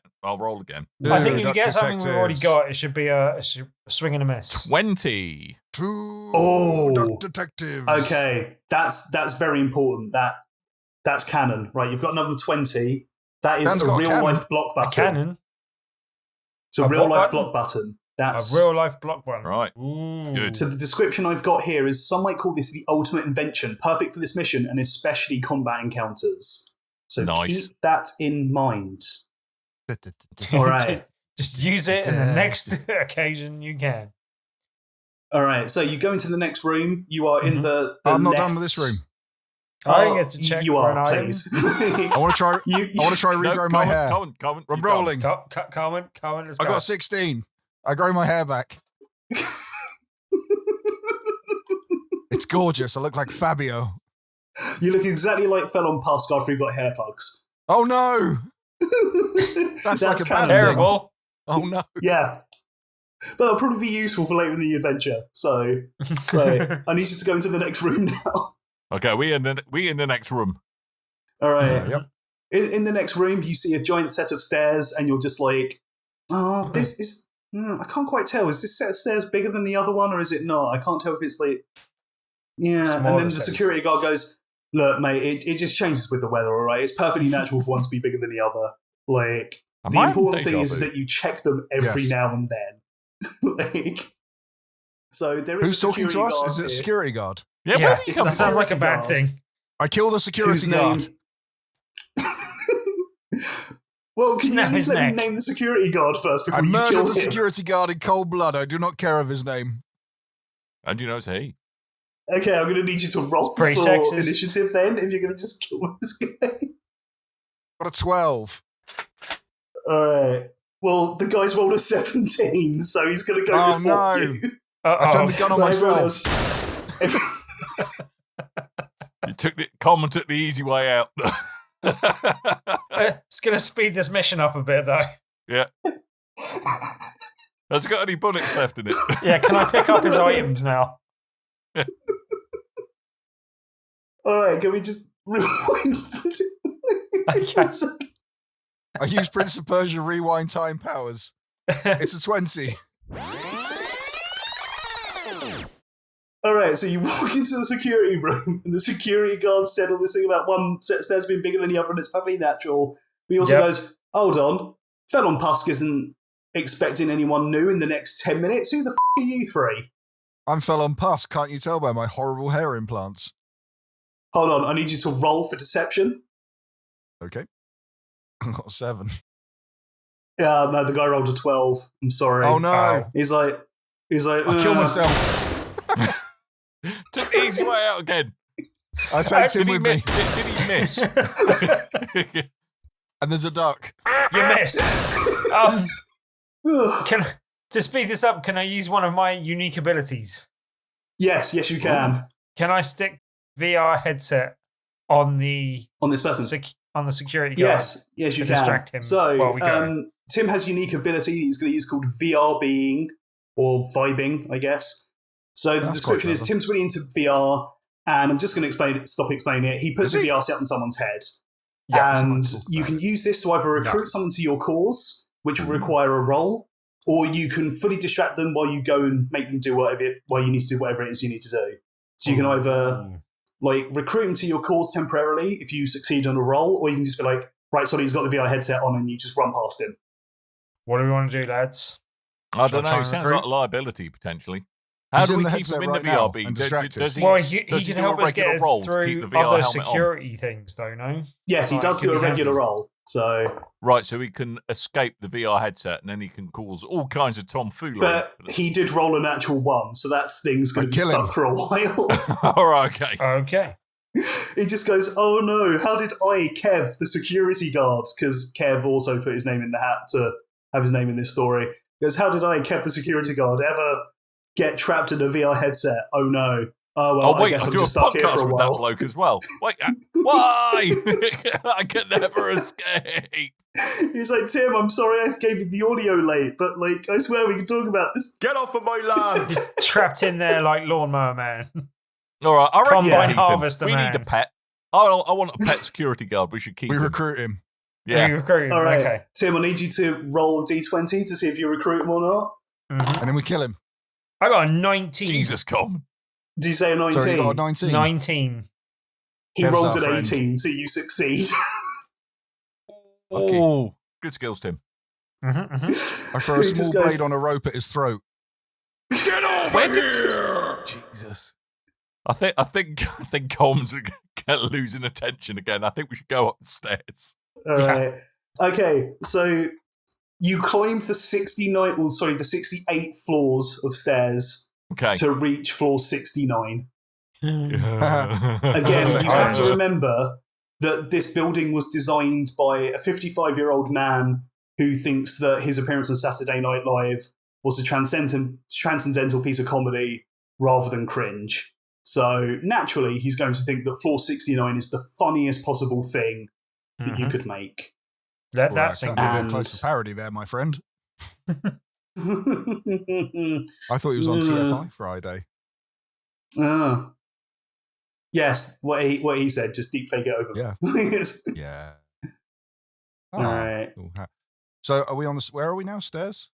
I think if you Duck get something we've already detectives. got, it should be a swing and a miss. 20. 2 Oh. duck detectives. Okay, that's very important. That's canon, right? You've got another 20. That is Dan's a got a real life block A button. cannon. It's a A real what life button? block button. A That's real life block one. Right. Ooh. Good. So the description I've got here is some might call this the ultimate invention, perfect for this mission and especially combat encounters. So Nice. keep that in mind. All right. Just use it in the next occasion you can. All right. So you go into the next room. You are in the I'm not left- done with this room. I get to check you for are, an item. please. I want to try. I want to try No, regrowing my hair. Coleman, I'm you rolling. Coleman, let's I go. got 16. I grow my hair back. It's gorgeous. I look like Fabio. You look exactly like Felon Pusk after he got hair plugs. Oh no! That's like a bad canon. Terrible. Oh no! Yeah. But that'll probably be useful for later in the adventure. So, right, I need you to go into the next room now. Okay, we in the next room. All right. Yep. In the next room, you see a giant set of stairs, and you're just like, oh, this is... I can't quite tell. Is this set of stairs bigger than the other one, or is it not? I can't tell if it's like... Yeah, Smaller and then the set of security guard goes, look, mate, it just changes with the weather, all right? It's perfectly natural for one to be bigger than the other. Like, Am the I important having thing deja is vu? that you check them every Yes. now and then. Like, so there is Who's a talking to security us? guard Is it a here. security guard? Yeah, Yeah, where did he it's come that a from? sounds like a bad security thing. I kill the Whose security name... guard. Well, can Snap you at least his let me neck. name the security guard first before I you murdered kill the him? security guard in cold blood. I do not care of his name. How do you know it's he? Okay, I'm going to need you to roll It's for pretty sexist. initiative then, if you're going to just kill this guy. Got a 12. Alright. Well, the guy's rolled a 17, so he's going to go Oh, before no. you. I turned the gun on Right, everyone myself. else- Coleman took the easy way out. It's going to speed this mission up a bit, though. Yeah. Has it got any bullets left in it? Yeah, can I pick up his items now? Alright, can we just rewind? Okay. I use Prince of Persia rewind time powers. It's a 20. Alright, so you walk into the security room, and the security guard said all this thing about one set of stairs being bigger than the other, and it's perfectly natural. But he also Yep. goes, hold on, Felon Pusk isn't expecting anyone new in the next 10 minutes. Who the are you three? I'm Felon Pusk. Can't you tell by my horrible hair implants? Hold on, I need you to roll for deception. Okay. I got 7. Yeah, no, the guy rolled a 12. I'm sorry. Oh no! Ow. He's like, I kill myself. Took the easy way out again. I take him Did he, with me. did he miss? And there's a duck. You missed. To speed this up, can I use one of my unique abilities? Yes, you can. Can I stick VR headset on this person? On the security guard? Yes, you can. Distract him so, while we go. Tim has a unique ability he's going to use called VR being, or vibing, I guess. So the description is Tim's really into VR, and I'm just going to stop explaining it. He puts a VR set on someone's head, and you can use this to either recruit someone to your cause, which will require a roll, or you can fully distract them while you go and make them do whatever it is you need to do. So you can either recruit them to your cause temporarily if you succeed on a roll, or you can just be like, right, sorry, he's got the VR headset on, and you just run past him. What do we want to do, lads? I don't know. It sounds like a liability, potentially. How do we keep him in the VRB? Does he can help us get through other security things, though, no? Yes, he does do a regular roll. So right, so he can escape the VR headset, and then he can cause all kinds of tomfoolery. But he did roll a natural 1, so that thing's going to be stuck for a while. All right, okay. He just goes, oh no, how did I, Kev, the security guard, because Kev also put his name in the hat to have his name in this story. He goes, how did I, Kev, the security guard, ever get trapped in a VR headset? Oh no. Oh, well, wait, I guess I'm do just a stuck here podcast for a with while. that bloke as well. Wait, why? I can never escape. He's like, Tim, I'm sorry I gave you the audio late, but I swear we can talk about this. Get off of my land! He's trapped in there like Lawnmower Man. All right, I reckon Combine Harvester we Man. need a pet. I want a pet security guard. We should keep him. recruit him. Yeah. We recruit him. All right, okay. Tim, I need you to roll a d20 to see if you recruit him or not. Mm-hmm. And then we kill him. I got a 19. Jesus, Coleman. Did you say a 19? Sorry, you got a 19. 19. He Kev's rolled our an friend. 18, so you succeed. Oh, good skills, Tim. Mm-hmm, mm-hmm. I throw a He just small goes- blade on a rope at his throat. Get over here! Jesus. I think Coleman's losing attention again. I think we should go up the stairs. All right. Okay, so you climbed the 68 floors of stairs Okay. to reach floor 69. Again, Again, you have to remember that this building was designed by a 55-year-old man who thinks that his appearance on Saturday Night Live was a transcendental piece of comedy rather than cringe. So naturally, he's going to think that floor 69 is the funniest possible thing that you could make. That's a bit close to parody there, my friend. I thought he was on TFI Friday. Yes, what he said, just deep fake it over. Yeah. Yeah. All right. Cool. So are we on where are we now? Stairs?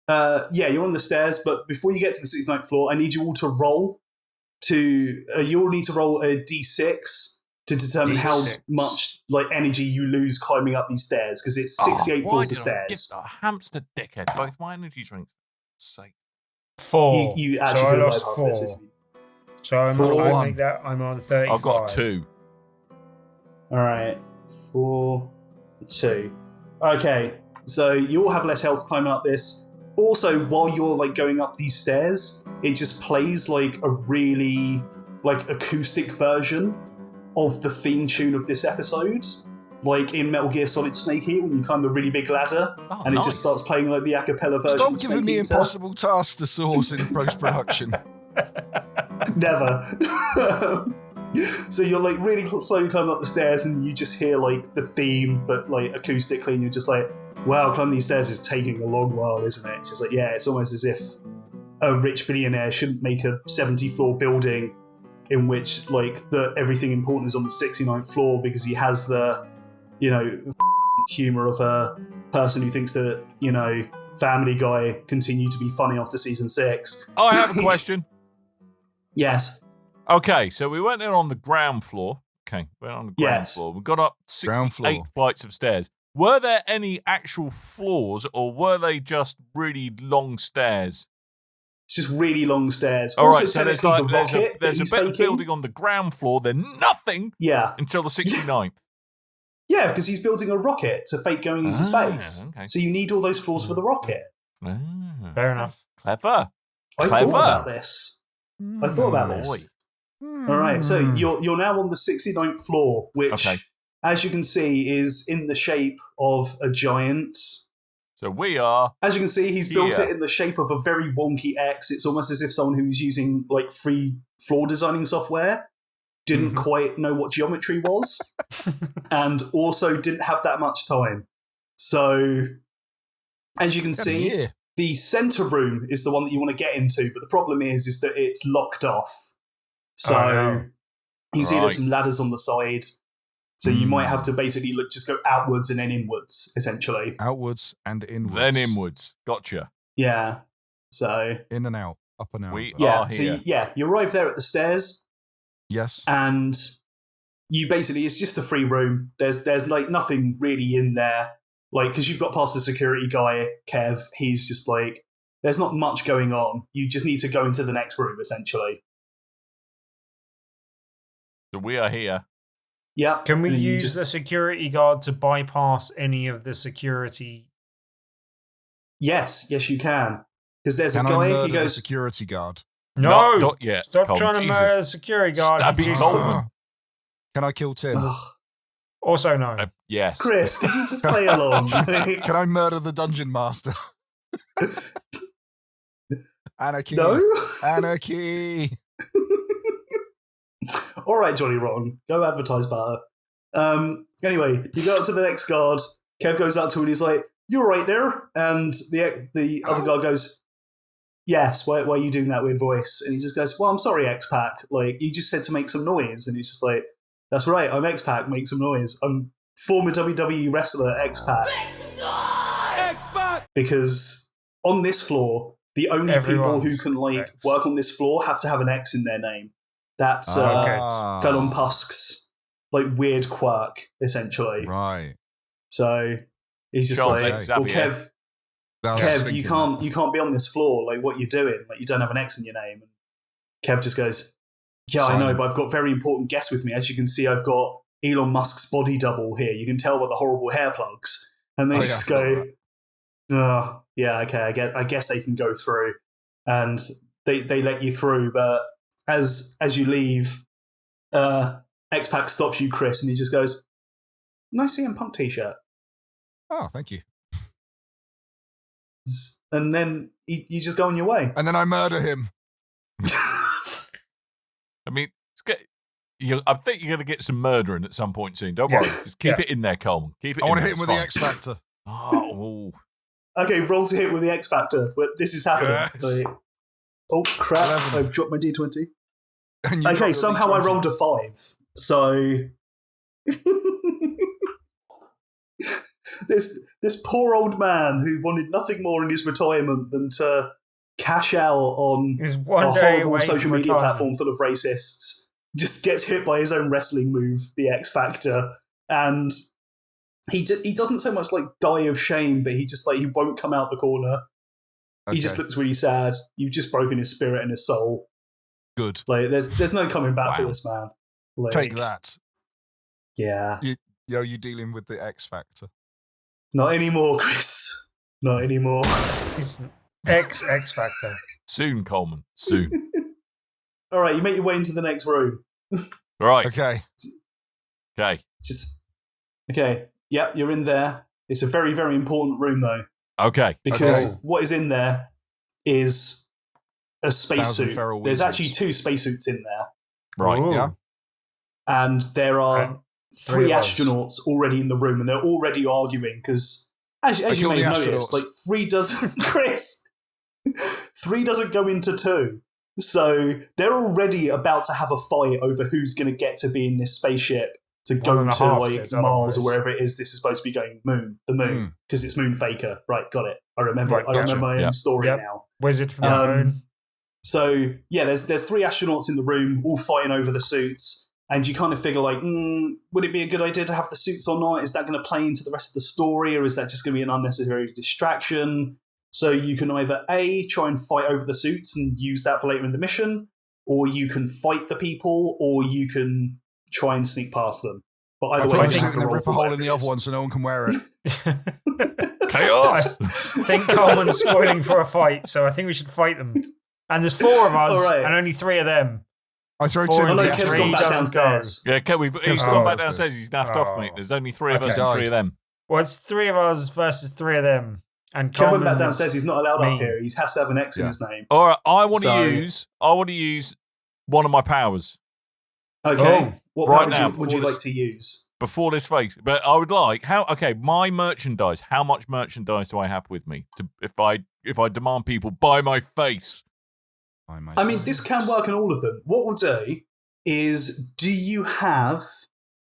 Yeah, you're on the stairs, but before you get to the 69th floor, I need you all to roll you all need to roll a d6 to determine how much energy you lose climbing up these stairs, because it's 68 floors of stairs. A hamster dickhead, both my energy drinks. Sake. 4. You so actually I could lost bypass 4. this. So I think that I'm on 35. I've got 2. All right, 4, 2. Okay, so you all have less health climbing up this. Also, while you're going up these stairs, it just plays a really acoustic version of the theme tune of this episode, in Metal Gear Solid Snake Eater when you climb the really big ladder, and it just starts playing the a cappella version. Stop of giving Snake me Eater. impossible tasks to source in post production. Never. So you're really slowly climbing up the stairs, and you just hear the theme, but acoustically, and you're just wow, climbing these stairs is taking a long while, isn't it? It's just it's almost as if a rich billionaire shouldn't make a 70-floor building in which everything important is on the 69th floor, because he has the humor of a person who thinks that Family Guy continued to be funny after season 6. Oh, I have a question. Yes. Okay, so we went in on the ground floor. Okay, we went on the ground floor. We got up 68 flights of stairs. Were there any actual floors, or were they just really long stairs? It's just really long stairs. All Also, right, so there's a bit of building on the ground floor, then nothing until the 69th. Yeah, because he's building a rocket to fake going into space. Okay. So you need all those floors for the rocket. Fair enough. Clever. I thought about this. All right, so you're now on the 69th floor, which, as you can see, is in the shape of a giant. So we are. As you can see, he's built it in the shape of a very wonky X. It's almost as if someone who was using floor designing software, didn't quite know what geometry was, and also didn't have that much time. So, as you can see, the center room is the one that you want to get into, but the problem is that it's locked off. So you can see there's some ladders on the side. So you might have to basically just go outwards and then inwards, essentially. Outwards and inwards. Then inwards. Gotcha. Yeah. So in and out, up and out. We are here. So you arrive there at the stairs. Yes. And you basically, it's just a free room. There's like nothing really in there. Like, because you've got past the security guy, Kev, he's just like, there's not much going on. You just need to go into the next room, essentially. So we are here. Yeah. Can we use the security guard to bypass any of the security? Yes, you can. Because there's a Can guy I murder who goes, the security guard? No, not yet. Stop Colin, trying to Jesus. murder the security guard. Stab him, Coleman. Can I kill Tim? Also, no. Yes. Chris, can you just play along? Can I murder the dungeon master? Anarchy. No? Anarchy. All right, Johnny Rotten, go advertise better. Anyway, you go up to the next guard. Kev goes up to him and he's like, "You're right there." And the other guy goes, "Yes, why are you doing that weird voice?" And he just goes, "Well, I'm sorry, X-Pac. Like, you just said to make some noise." And he's just like, "That's right, I'm X-Pac, make some noise. I'm former WWE wrestler X-Pac." X-Pac! Because on this floor, the only people who can work on this floor have to have an X in their name. That's fell on Pusk's weird quirk, essentially. Right. So he's just Charles like, Xavier. "Well, Kev, you can't be on this floor. Like, what you doing? Like, you don't have an X in your name." And Kev just goes, "Yeah, I know, but I've got very important guests with me. As you can see, I've got Elon Musk's body double here. You can tell by the horrible hair plugs." And they just go, "Oh, yeah, okay, I guess they can go through." And they let you through, but as you leave, X-Pac stops you, Chris, and he just goes, "Nice CM Punk t-shirt." Oh, thank you. And then you just go on your way. And then I murder him. I mean, I think you're going to get some murdering at some point soon. Don't worry. Just keep it in there, Coleman. Keep it I in want to there. hit him with the X Factor. Oh. Okay, roll to hit with the X Factor. But this is happening. Yes. Like, oh, crap. 11. I've dropped my D20. And you Okay, got your somehow I D20. rolled a 5. So... this poor old man who wanted nothing more in his retirement than to cash out on He's a one day horrible away social from media retirement. platform full of racists just gets hit by his own wrestling move, the X Factor, and he doesn't so much die of shame, but he just he won't come out the corner. Okay. He just looks really sad. You've just broken his spirit and his soul. Good. There's no coming back for this man. Take that. Yeah. You're dealing with the X Factor. Not anymore, Chris. Not anymore. It's X Factor. Soon, Coleman. Soon. All right, you make your way into the next room. Right. Okay. Okay. Yep, you're in there. It's a very, very important room, though. Okay. Because what is in there is a spacesuit. feral There's weasels. actually 2 spacesuits in there. Right. Ooh. Yeah. And there are And 3 3 of us. astronauts already in the room, and they're already arguing because, as you kill may the have noticed, astronauts. 3 doesn't, Chris, 3 doesn't go into 2. So they're already about to have a fight over who's going to get to be in this spaceship to go 1.5 to says Mars otherwise. or wherever it is. This is supposed to be going the moon, because it's Moonfaker. Right, got it. I remember. Right, I remember my own Yep. story Yep. now. Wizard from the moon. So yeah, there's 3 astronauts in the room, all fighting over the suits, and you kind of figure would it be a good idea to have the suits or not? Is that going to play into the rest of the story, or is that just going to be an unnecessary distraction? So you can either A, try and fight over the suits and use that for later in the mission, or you can fight the people, or you can try and sneak past them. But I either put way, a you suit have and to then roll rip for a hole in whatever the it other is. one so no one can wear it. Chaos. I think Coleman's spoiling for a fight, so I think we should fight them. And there's 4 of us, All right. and only 3 of them. I throw Four Tim Oh in no, the Yeah, Kev's three gone back doesn't downstairs. Yeah, he's Oh, gone back downstairs. downstairs. He's naffed off, mate. There's only 3 of us Okay. and 3 of them. Well, it's 3 of us versus 3 of them. And Kev went Coleman back downstairs. He's not allowed me. up here. He has to have an X in Yeah. his name. All right, I want So- to use one of my powers. Okay. What right power now, would you before like to use? Before this face, but I would like my merchandise. How much merchandise do I have with me to if I demand people buy my face? I mean, this can work on all of them. What we'll do is, do you have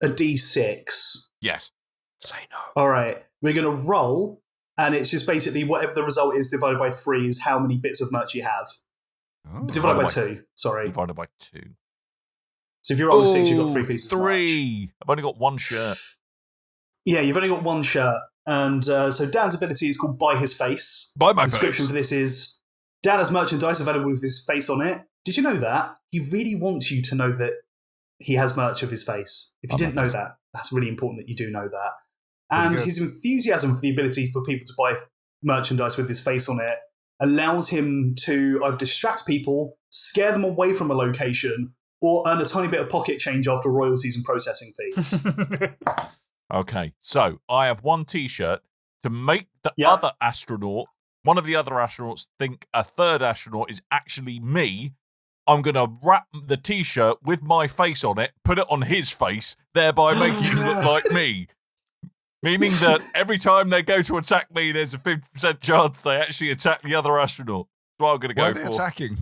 a D6? Yes. Say no. All right. We're going to roll, and it's just basically whatever the result is divided by 3 is how many bits of merch you have. Oh. Divided by 2, sorry. Divided by 2. So if you roll a 6, you've got 3 pieces of merch. 3. I've only got one shirt. Yeah, you've only got one shirt. And so Dan's ability is called Buy His Face. Buy my The description face. for this is, Dan has merchandise available with his face on it. Did you know that? He really wants you to know that he has merch of his face. If you didn't know that, that's really important that you do know that. And his enthusiasm for the ability for people to buy merchandise with his face on it allows him to either distract people, scare them away from a location, or earn a tiny bit of pocket change after royalties and processing fees. Okay, so I have one T-shirt to make the other astronaut, one of the other astronauts, think a third astronaut is actually me. I'm going to wrap the T-shirt with my face on it, put it on his face, thereby making him look like me. Meaning that every time they go to attack me, there's a 50% chance they actually attack the other astronaut. That's what I'm going to go Why are for. they attacking?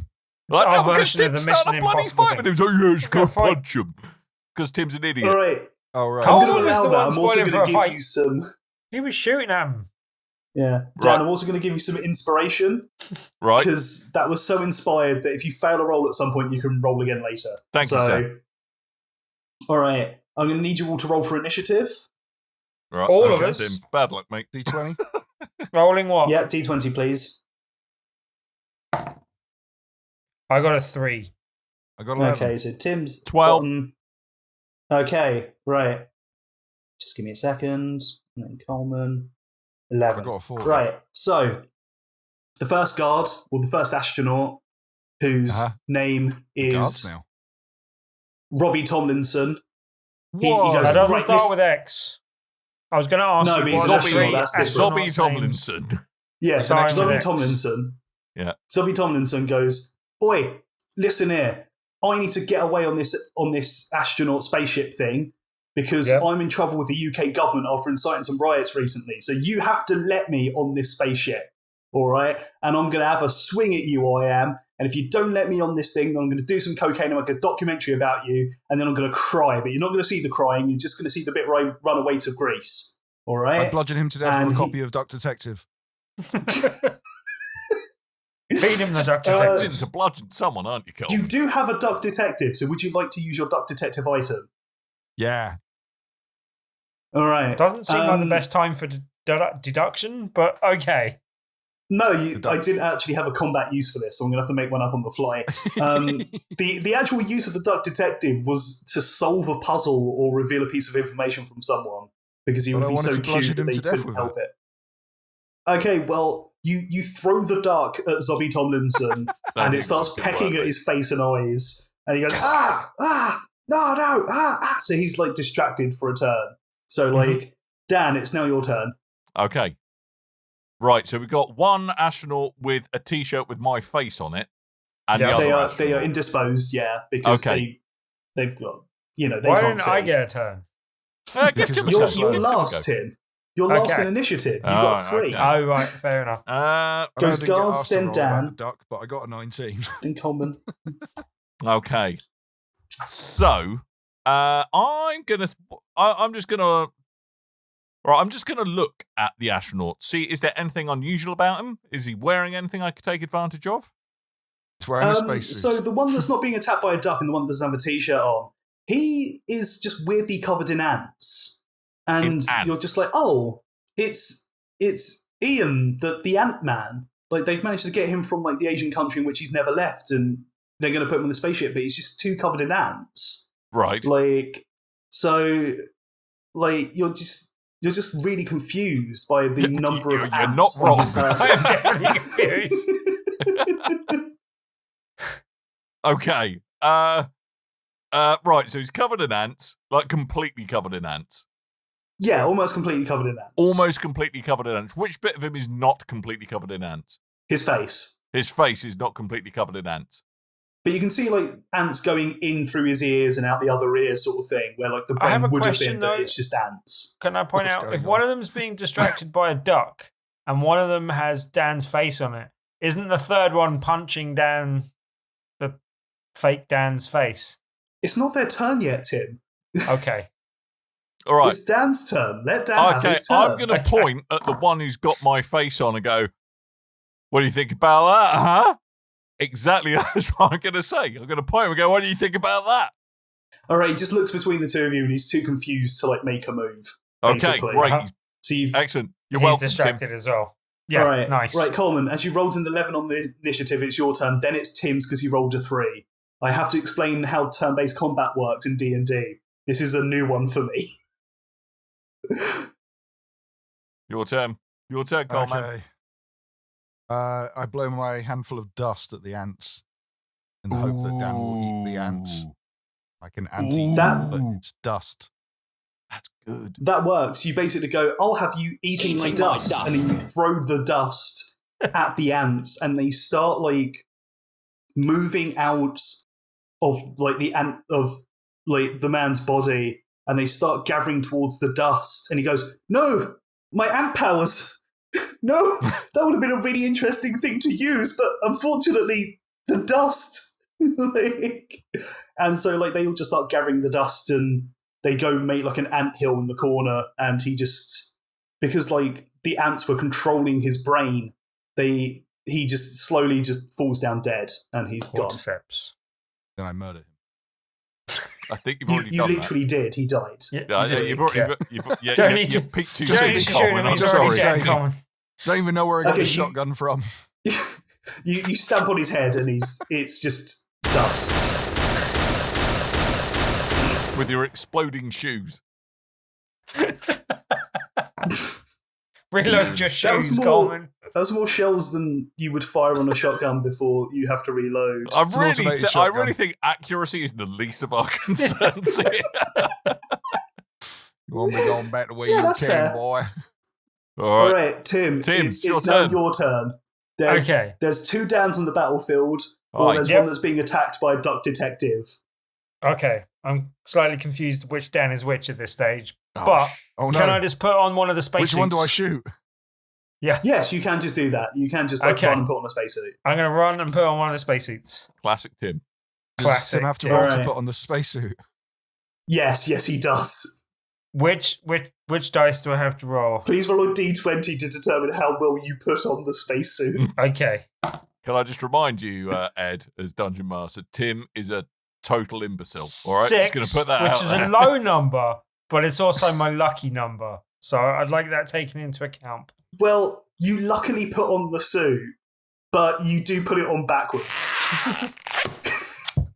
Like, our because version of Tim the started Mission a bloody Impossible fight with him. He's like, yeah, just go fight. punch him. Because Tim's an idiot. All right. Oh, right. I'm Coleman going to was allow the that. one I'm also spoiling going for a to give fight. you some... He was shooting at him. Yeah. Dan, I'm also going to give you some inspiration. Right. Because that was so inspired that if you fail a roll at some point, you can roll again later. Thank you, sir. All right. I'm going to need you all to roll for initiative. Right. All of okay, us? Tim, bad luck, mate. D20? Rolling what? Yeah, D20, please. I got a 3. I got 11. Okay, so Tim's 12. gotten... Okay, right. Just give me a second. And then Coleman. 11. I got a 4. Right, so the first guard, or the first astronaut, whose name Guards is now. Robbie Tomlinson. He Whoa. goes, That doesn't right, start this- with X. I was going to ask No, you but he's what an the astronaut, three that's different. Zobby astronauts' names- Tomlinson. Yeah, Starting with Zobby X. Tomlinson. Yeah. Zobby Tomlinson goes, "Oi, listen here. I need to get away on this astronaut spaceship thing because I'm in trouble with the UK government after inciting some riots recently. So you have to let me on this spaceship, all right? And I'm going to have a swing at you, I am. And if you don't let me on this thing, then I'm going to do some cocaine and make a documentary about you, and then I'm going to cry. But you're not going to see the crying. You're just going to see the bit where I run away to Greece, all right?" I'd bludgeon him to death And with a he- copy of Duck Detective. Feed him the Duck You're Detective. to bludgeon someone, aren't you, Cole? You do have a duck detective, so would you like to use your duck detective item? Yeah. All right. Doesn't seem like the best time for deduction, but okay. No, I didn't actually have a combat use for this, so I'm going to have to make one up on the fly. The actual use of the duck detective was to solve a puzzle or reveal a piece of information from someone, because he But would I be wanted so to bludgeon cute that him they to death couldn't with help it. Okay, well, you throw the duck at Zobby Tomlinson, and it starts pecking at his face and eyes, and he goes, no. So he's like distracted for a turn. So like, Dan, it's now your turn. Okay. Right, so we've got one astronaut with a T-shirt with my face on it, and the other they astronaut. are indisposed, yeah, because Okay. they've got, they Why can't didn't see. I get a turn? Give Because Tim a you're- second. You're Give Tim a last, go. Tim. You're last Okay. in initiative. You've Oh, got 3. okay. Oh, right, fair enough. I know Goes I didn't get guards, asked to then roll about Dan. the duck, but I got a 19. Then Coleman. Okay. So, I'm just gonna look at the astronaut. See, is there anything unusual about him? Is he wearing anything I could take advantage of? He's wearing a spacesuit. So the one that's not being attacked by a duck and the one that doesn't have a t-shirt on, he is just weirdly covered in ants. And you're just like, oh, it's Ian, the Ant-Man. Like, they've managed to get him from like the Asian country in which he's never left, and they're going to put him on the spaceship, but he's just too covered in ants. Right. Like, so, like, you're just really confused by the number of You're ants not wrong. on his person. I am definitely confused. Okay. Right, so he's covered in ants, like completely covered in ants. Yeah, almost completely covered in ants. Almost completely covered in ants. Which bit of him is not completely covered in ants? His face. His face is not completely covered in ants. But you can see like ants going in through his ears and out the other ear, sort of thing, where like the I have brain a would have question, been, but though. it's just ants. Can I point What's out, going if on? one of them's being distracted by a duck and one of them has Dan's face on it, isn't the third one punching Dan, the fake Dan's face? It's not their turn yet, Tim. Okay. All right. It's Dan's turn. Let Dan have Okay, his turn. I'm going to point at the one who's got my face on and go, what do you think about that, huh? Exactly, that's what I'm going to say. I'm going to point and go, what do you think about that? All right, he just looks between the two of you and he's too confused to like make a move. Okay, basically. great. Uh-huh. So you've Excellent. You're He's welcome, distracted Tim. as well. Yeah, all right, nice. Right, Coleman, as you rolled an 11 on the initiative, it's your turn. Then it's Tim's because he rolled a 3. I have to explain how turn-based combat works in D&D. This is a new one for me. Your turn. Your turn, Coleman. Okay. I blow my handful of dust at the ants and hope that Dan will eat the ants. Like an ant That- but it's dust. That's good. That works. You basically go, I'll have you eating my dust. And then you throw the dust at the ants and they start like moving out of like the ant of like the man's body and they start gathering towards the dust and he goes, no, my ant powers. No, that would have been a really interesting thing to use, but unfortunately the dust. And so like they all just start gathering the dust and they go make like an anthill in the corner and he just, because like the ants were controlling his brain, he just slowly just falls down dead and he's gone. Cordyceps. Then I murder him. I think you've already You done literally did. He died. that. You've already Don't need to- you've peaked too Don't soon, need to shoot Coleman. him, I'm he's already sorry. dead, Coleman. Don't even know where I got Okay, the shotgun from. You stamp on his head and it's just dust. With your exploding shoes. Reload your That was shoes, more- Coleman. That's more shells than you would fire on a shotgun before you have to reload. I an really, automated I shotgun. really think accuracy is the least of our concerns here. You want me going back to where Yeah, you that's came, fair. boy? All right. All right, Tim, Tim, it's your now turn. your turn. Okay. There's 2 downs on the battlefield, All or right. there's Yep. one that's being attacked by a duck detective. Okay. I'm slightly confused which Dan is which at this stage. Oh, But Oh no! can I just put on one of the spacesuits? Which one do I shoot? Yeah. Yes, you can just do that. You can just like Okay. run and put on a spacesuit. I'm going to run and put on one of the spacesuits. Classic Tim. Does Classic. Tim have to Tim. roll to Alright. put on the spacesuit? Yes, he does. Which dice do I have to roll? Please roll a d20 to determine how well you put on the spacesuit. Okay. Can I just remind you, Ed, as Dungeon Master, Tim is a total imbecile. All right, 6, just going to put that which out is there. a low number, but it's also my lucky number. So I'd like that taken into account. Well, you luckily put on the suit, but you do put it on backwards.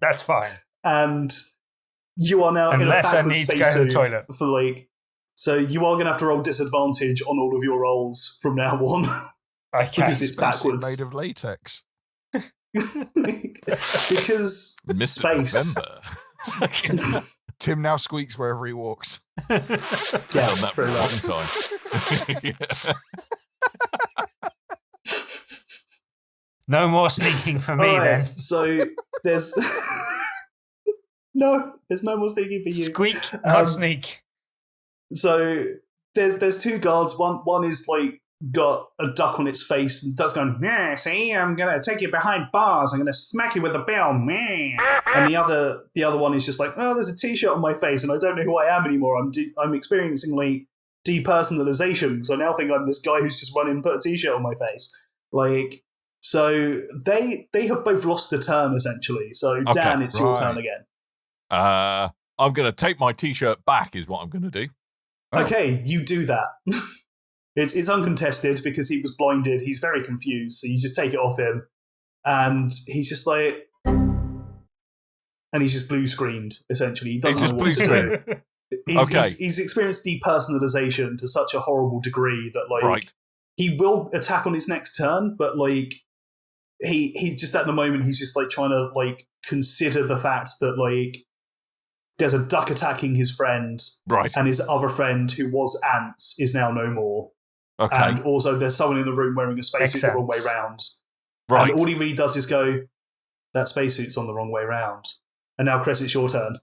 That's fine. And you are now Unless in I a backwards need to go to the spacesuit toilet. for like. So you are going to have to roll disadvantage on all of your rolls from now on Okay. because it's Spacesuit backwards. made of latex. Because Mr. space. November. Tim now squeaks wherever he walks. Yeah, Done that for a pretty long much. time. Yeah. No more sneaking for me All right, then. So there's there's no more sneaking for you. Squeak, not Um, sneak. So there's 2 guards. One is like got a duck on its face and duck's going, yeah, see, I'm gonna take you behind bars. I'm gonna smack you with a bell. Meh." And the other one is just like, oh, there's a t-shirt on my face and I don't know who I am anymore. I'm experiencing like depersonalization because I now think I'm this guy who's just running and put a t-shirt on my face. Like, so they have both lost a turn essentially. So Okay, Dan, it's your right. turn again. I'm going to take my T-shirt back is what I'm going to do. Oh. Okay, you do that. It's uncontested because he was blinded. He's very confused, so you just take it off him, and he's just like, and he's just blue screened. Essentially, he doesn't He's know just what blue to do. Okay. He's experienced depersonalization to such a horrible degree that like Right. he will attack on his next turn, but like he just at the moment he's just like trying to like consider the fact that like there's a duck attacking his friend, Right. and his other friend who was ants is now no more. Okay. And also there's someone in the room wearing a spacesuit the wrong way Ex-ants. round. Right. And all he really does is go, That spacesuit's on the wrong way round. And now, Chris, it's your turn.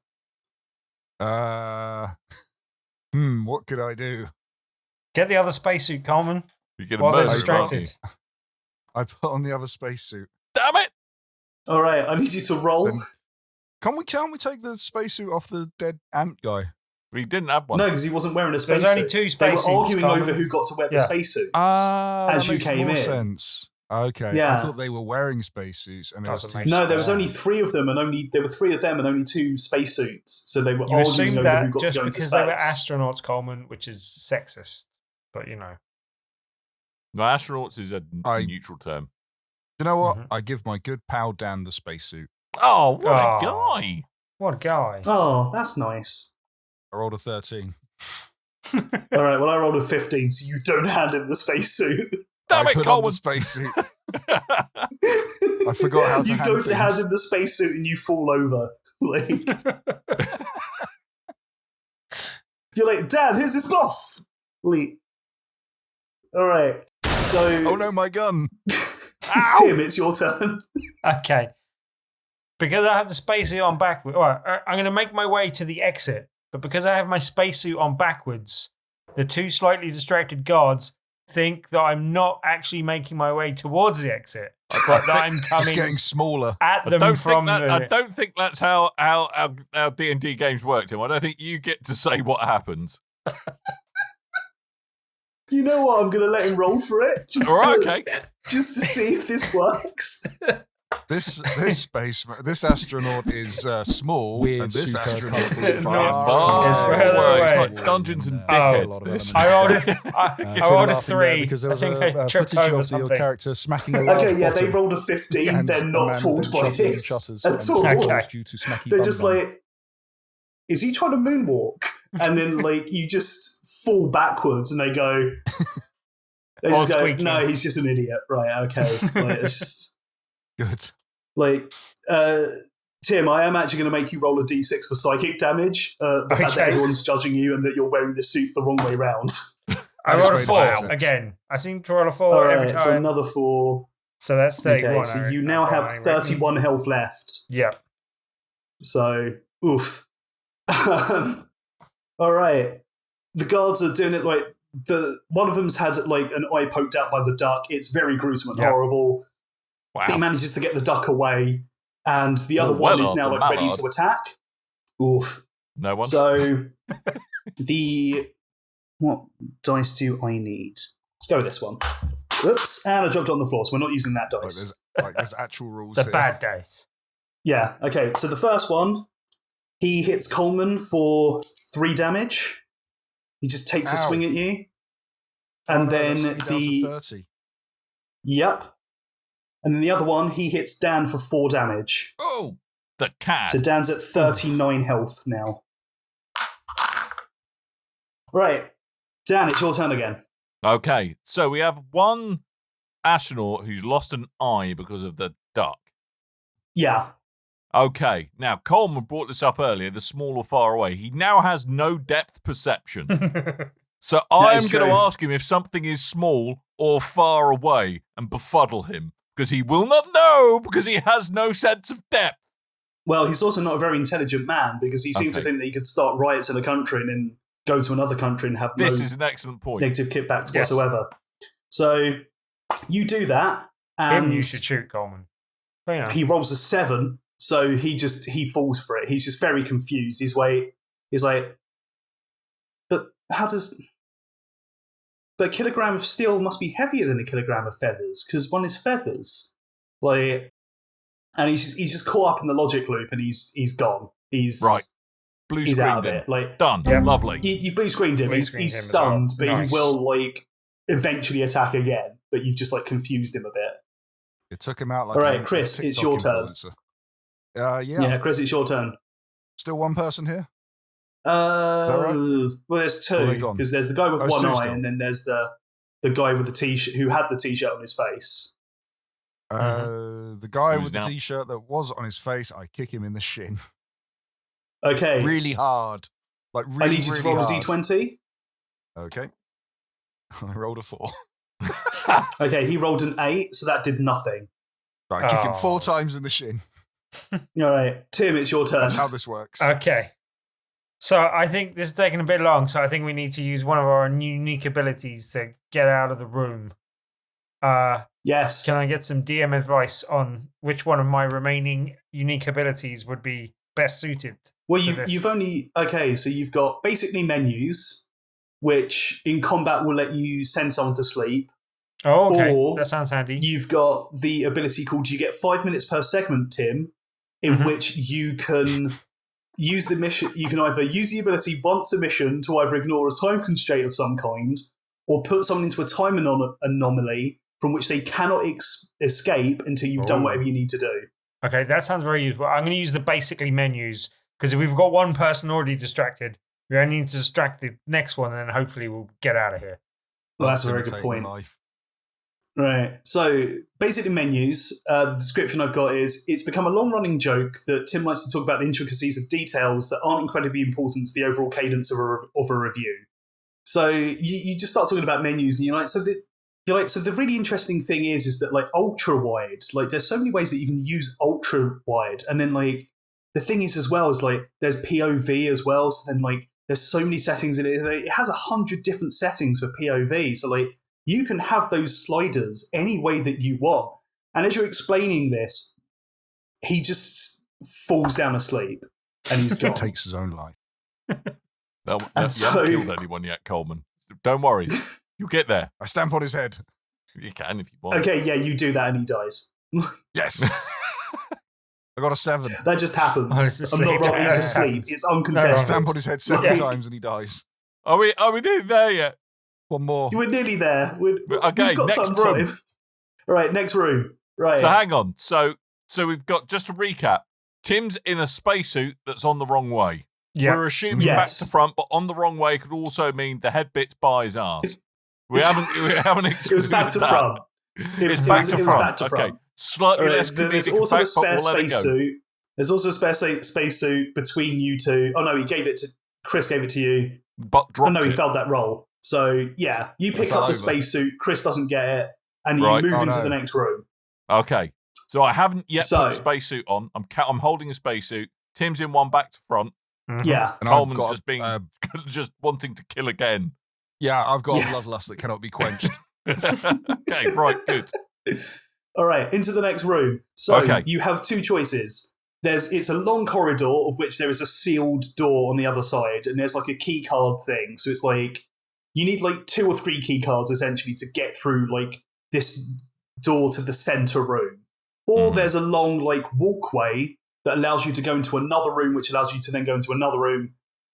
What could I do? Get the other spacesuit, Coleman. You get a While they're murder, distracted. I put on the other spacesuit. Damn it! All right, I need you to roll. Then- Can't we take the spacesuit off the dead ant guy? We didn't have one. No, because he wasn't wearing a There's spacesuit. only two They spacesuits. were arguing Coleman. over who got to wear the Yeah. spacesuits. That As you makes came more in. sense. Okay. Yeah. I thought they were wearing spacesuits. And there was Doesn't two make No, there was spacesuits. only three of them, and there were three of them and only two spacesuits. So they were You arguing assume over who that got to just go into because space. they were astronauts, Coleman, which is sexist. But, you know. No, astronauts is a neutral term. You know what? Mhm. I give my good pal Dan the spacesuit. Oh, what a Oh. guy! What a guy. Oh, that's nice. I rolled a 13. All right, well, I rolled a 15, so you don't hand him the spacesuit. Damn I it, put on the Coleman! spacesuit. I forgot how to You hand go to hand things. him the spacesuit and you fall over. Like, you're like, Dan, here's this buff. Like, all right. So, Oh no, my gun! Tim, it's your turn. Okay. Because I have the spacesuit on backwards, I'm going to make my way to the exit. But because I have my spacesuit on backwards, the two slightly distracted guards think that I'm not actually making my way towards the exit, but that I'm It's coming getting smaller. at I them don't, from think that, the. I don't think that's how D&D games work, Tim. I don't think you get to say what happens. You know what? I'm going to let him roll for it. Just All right, to, okay. Just to see if this works. This astronaut is small, Weird, and this super astronaut is complicated. far. No, Far it's further away. It's away. like Dungeons and Oh, Dickheads. This. I rolled a Tim I rolled a laughing there 3. because there I was think a I tripped footage over of something. your character smacking a large Okay, yeah, bottom they rolled a 15. and They're a not man fooled then by shot through the this shutters at and all. Okay. due to smacky They're bum just bum. like, is he trying to moonwalk? And then, like, you just fall backwards and they go, they just go, squeaking. no, he's just an idiot. Right, okay. Like, it's just, Good. like, Tim, I am actually going to make you roll a d6 for psychic damage. The fact that Okay. everyone's judging you and that you're wearing the suit the wrong way round. I rolled a Unexplained 4 context. again. I seem to roll a 4 All every right, time. so another 4. So that's 31. Okay, so you now have 31 health left. Yeah. So, oof. All right. The guards are doing it like one of them's had like an eye poked out by the duck. It's very gruesome and Yeah. horrible. Wow. He manages to get the duck away, and the other Oh, one well is now done, like ready mallard. to attack. Oof. No one. So what dice do I need? Let's go with this one. Oops, and I dropped it on the floor, so we're not using that dice. There's actual rules It's a here. bad dice. Yeah, okay, so the first one, he hits Coleman for 3 damage. He just takes a Ow. swing at you. Oh, And no, then that's me down to the 30. Yep. And then the other one, he hits Dan for 4 damage. Oh, the cat. So Dan's at 39 health now. Right. Dan, it's your turn again. Okay, so we have one astronaut who's lost an eye because of the duck. Yeah. Okay, now Coleman brought this up earlier, the small or far away. He now has no depth perception. So I'm is going to true. ask him if something is small or far away and befuddle him. Because he will not know because he has no sense of depth. Well, he's also not a very intelligent man because he seemed to Okay. think that he could start riots in a country and then go to another country and have This no is an excellent point. negative kickbacks Yes. whatsoever. So you do that, Him and you should shoot, Coleman. But, you know. he rolls a 7, so he falls for it. He's just very confused. He's like, but how does? But a kilogram of steel must be heavier than a kilogram of feathers because one is feathers. Like, and he's just caught up in the logic loop, and he's gone. He's Right. Blue He's screen out of then. it. Like, Done. Yep. Lovely. you blue screened him. Blue He's screened him as stunned, well. but Nice. he will like eventually attack again. But you've just like confused him a bit. It took him out like All right, a Chris, it's TikTok your turn. influencer. Yeah. Yeah. Chris, it's your turn. Still one person here? Well, there's Or are they two gone? because there's the guy with Oh, one two eye, still. and then there's the guy with the t-shirt who had the t-shirt on his face. The guy Who's with the now- t-shirt that was on his face, I kick him in the shin. Okay, Really hard. Like really, I need you to really roll hard. a d20. Okay. I rolled a 4. Okay, he rolled an 8, so that did nothing. Right, I kick him Oh. 4 times in the shin. All right, Tim, it's your turn. That's how this works. Okay. So I think this is taking a bit long, so I think we need to use one of our unique abilities to get out of the room. Yes. Can I get some DM advice on which one of my remaining unique abilities would be best suited? Well, you've only... Okay, so you've got basically menus, which in combat will let you send someone to sleep. Oh, okay. Or that sounds handy. You've got the ability called you get 5 minutes per segment, Tim, in which you can use the mission. You can either use the ability once a mission to either ignore a time constraint of some kind, or put someone into a time anomaly from which they cannot escape until you've done whatever you need to do. Okay, that sounds very useful. I'm going to use the basically menus, because if we've got one person already distracted, we only need to distract the next one, and then hopefully we'll get out of here. Well, that's a very good point. Right. So basically menus, the description I've got is, it's become a long-running joke that Tim likes to talk about the intricacies of details that aren't incredibly important to the overall cadence of a review. So you just start talking about menus and you're like, so the really interesting thing is that like ultra wide, like there's so many ways that you can use ultra wide. And then like the thing is as well is like there's POV as well. So then like there's so many settings in it. It has 100 different settings for POV. So like, you can have those sliders any way that you want. And as you're explaining this, he just falls down asleep and he's gone. Takes his own life. You haven't killed anyone yet, Coleman. Don't worry. You'll get there. I stamp on his head. You can if you want. Okay, yeah, you do that and he dies. Yes. I got a 7. That just happens. I'm not wrong, he's asleep. It's uncontested. I stamp on his head 7 times and he dies. Are we nearly there yet? One more. We're nearly there. We've got next some room. time. All right, next room. Right. So hang on. So we've got, just to recap, Tim's in a spacesuit that's on the wrong way. Yeah. We're assuming back to front, but on the wrong way could also mean the head bit's by his arse. We haven't It was back to front. It's back to front. Okay. Slightly less There's comedic also a effect, but spare we'll let it go. spacesuit. There's also a spare spacesuit between you two. Oh no, Chris gave it to you. But dropped he it. failed that roll. So yeah, you pick up the spacesuit. Chris doesn't get it, and you Right. move into the next room. Okay. So I haven't yet put a spacesuit on. I'm holding a spacesuit. Tim's in one back to front. Yeah. And Coleman's just being just wanting to kill again. Yeah, I've got a bloodlust that cannot be quenched. Okay, right, good. All right, into the next room. So you have two choices. It's a long corridor of which there is a sealed door on the other side, and there's like a key card thing. So it's like you need like 2 or 3 key cards essentially to get through like this door to the center room. Or there's a long like walkway that allows you to go into another room, which allows you to then go into another room,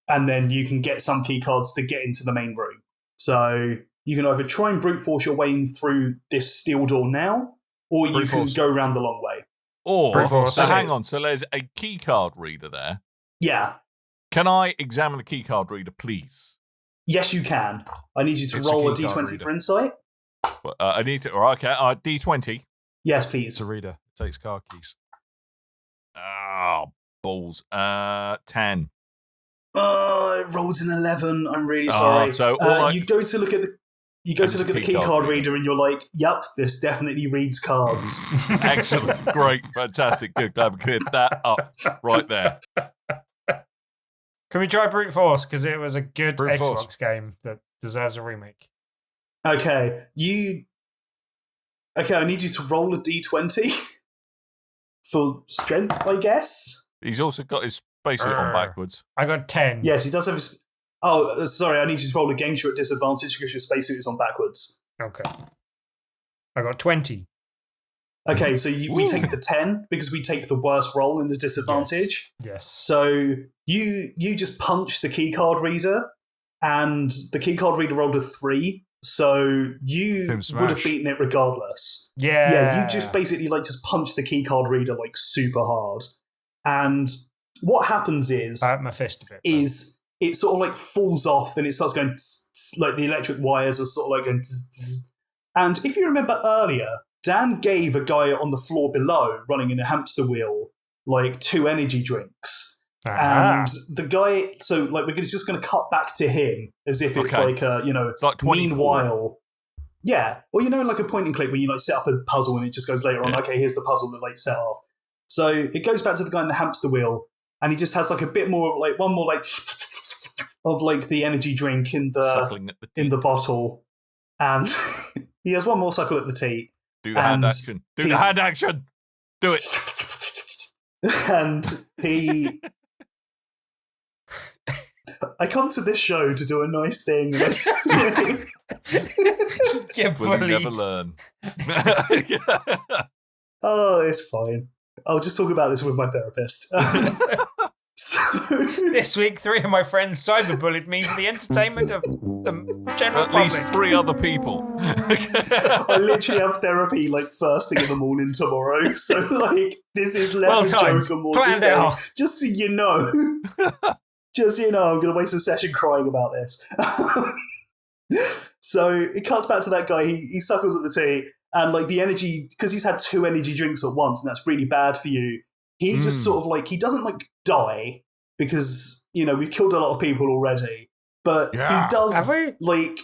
and then you can get some key cards to get into the main room. So you can either try and brute force your way in through this steel door now, or you can go around the long way. Or, hang on, so there's a key card reader there. Yeah. Can I examine the key card reader, please? Yes, you can. I need you to roll a D20 for insight. I need to. Okay, D20. Yes, please. It's a reader. It takes car keys. Oh, balls. 10. Oh, it rolls an 11. I'm really sorry. So you go to look at the key card reader and you're like, yup, this definitely reads cards. Excellent. Great. Fantastic. Good. Glad we cleared that up right there. Can we try brute force? Because it was a good Brute Xbox force. game that deserves a remake. Okay. I need you to roll a D20 for strength, I guess. He's also got his spacesuit on backwards. I got 10. Yes, he does have his... Oh, sorry, I need you to roll against you at disadvantage because your spacesuit is on backwards. Okay. I got 20. Okay, so we take the 10 because we take the worst roll in the disadvantage. Yes. So you just punch the keycard reader, and the keycard reader rolled a 3, so you would have beaten it regardless. Yeah. Yeah, you just basically just punch the keycard reader super hard. And what happens is... I have my fist a bit. It sort of falls off and it starts going tss, tss, like the electric wires are sort of going tss, tss. And if you remember earlier, Dan gave a guy on the floor below running in a hamster wheel 2 energy drinks. And the guy, so we're just going to cut back to him as if it's it's like 24. Meanwhile, yeah. Or like a point and click when you set up a puzzle and it just goes later on, okay, here's the puzzle that set off. So it goes back to the guy in the hamster wheel, and he just has like a bit more of like one more like of like the energy drink in the bottle, and he has one more suckle at the teat. Do the hand action. Do the hand action. Do it. And I come to this show to do a nice thing. Get Will you bullied. never learn? Oh, it's fine. I'll just talk about this with my therapist. So This week, 3 of my friends cyberbullied me for the entertainment of the general At least public. 3 other people. I literally have therapy like first thing in the morning tomorrow. So like this is less a Well-timed. joke and more Planned out. just so you know. Just so you know, I'm going to waste a session crying about this. So it cuts back to that guy. He suckles at the tea, and like the energy, because he's had 2 energy drinks at once, and that's really bad for you. He just sort of like, he doesn't like die because, you know, we've killed a lot of people already, but he does Have we? like,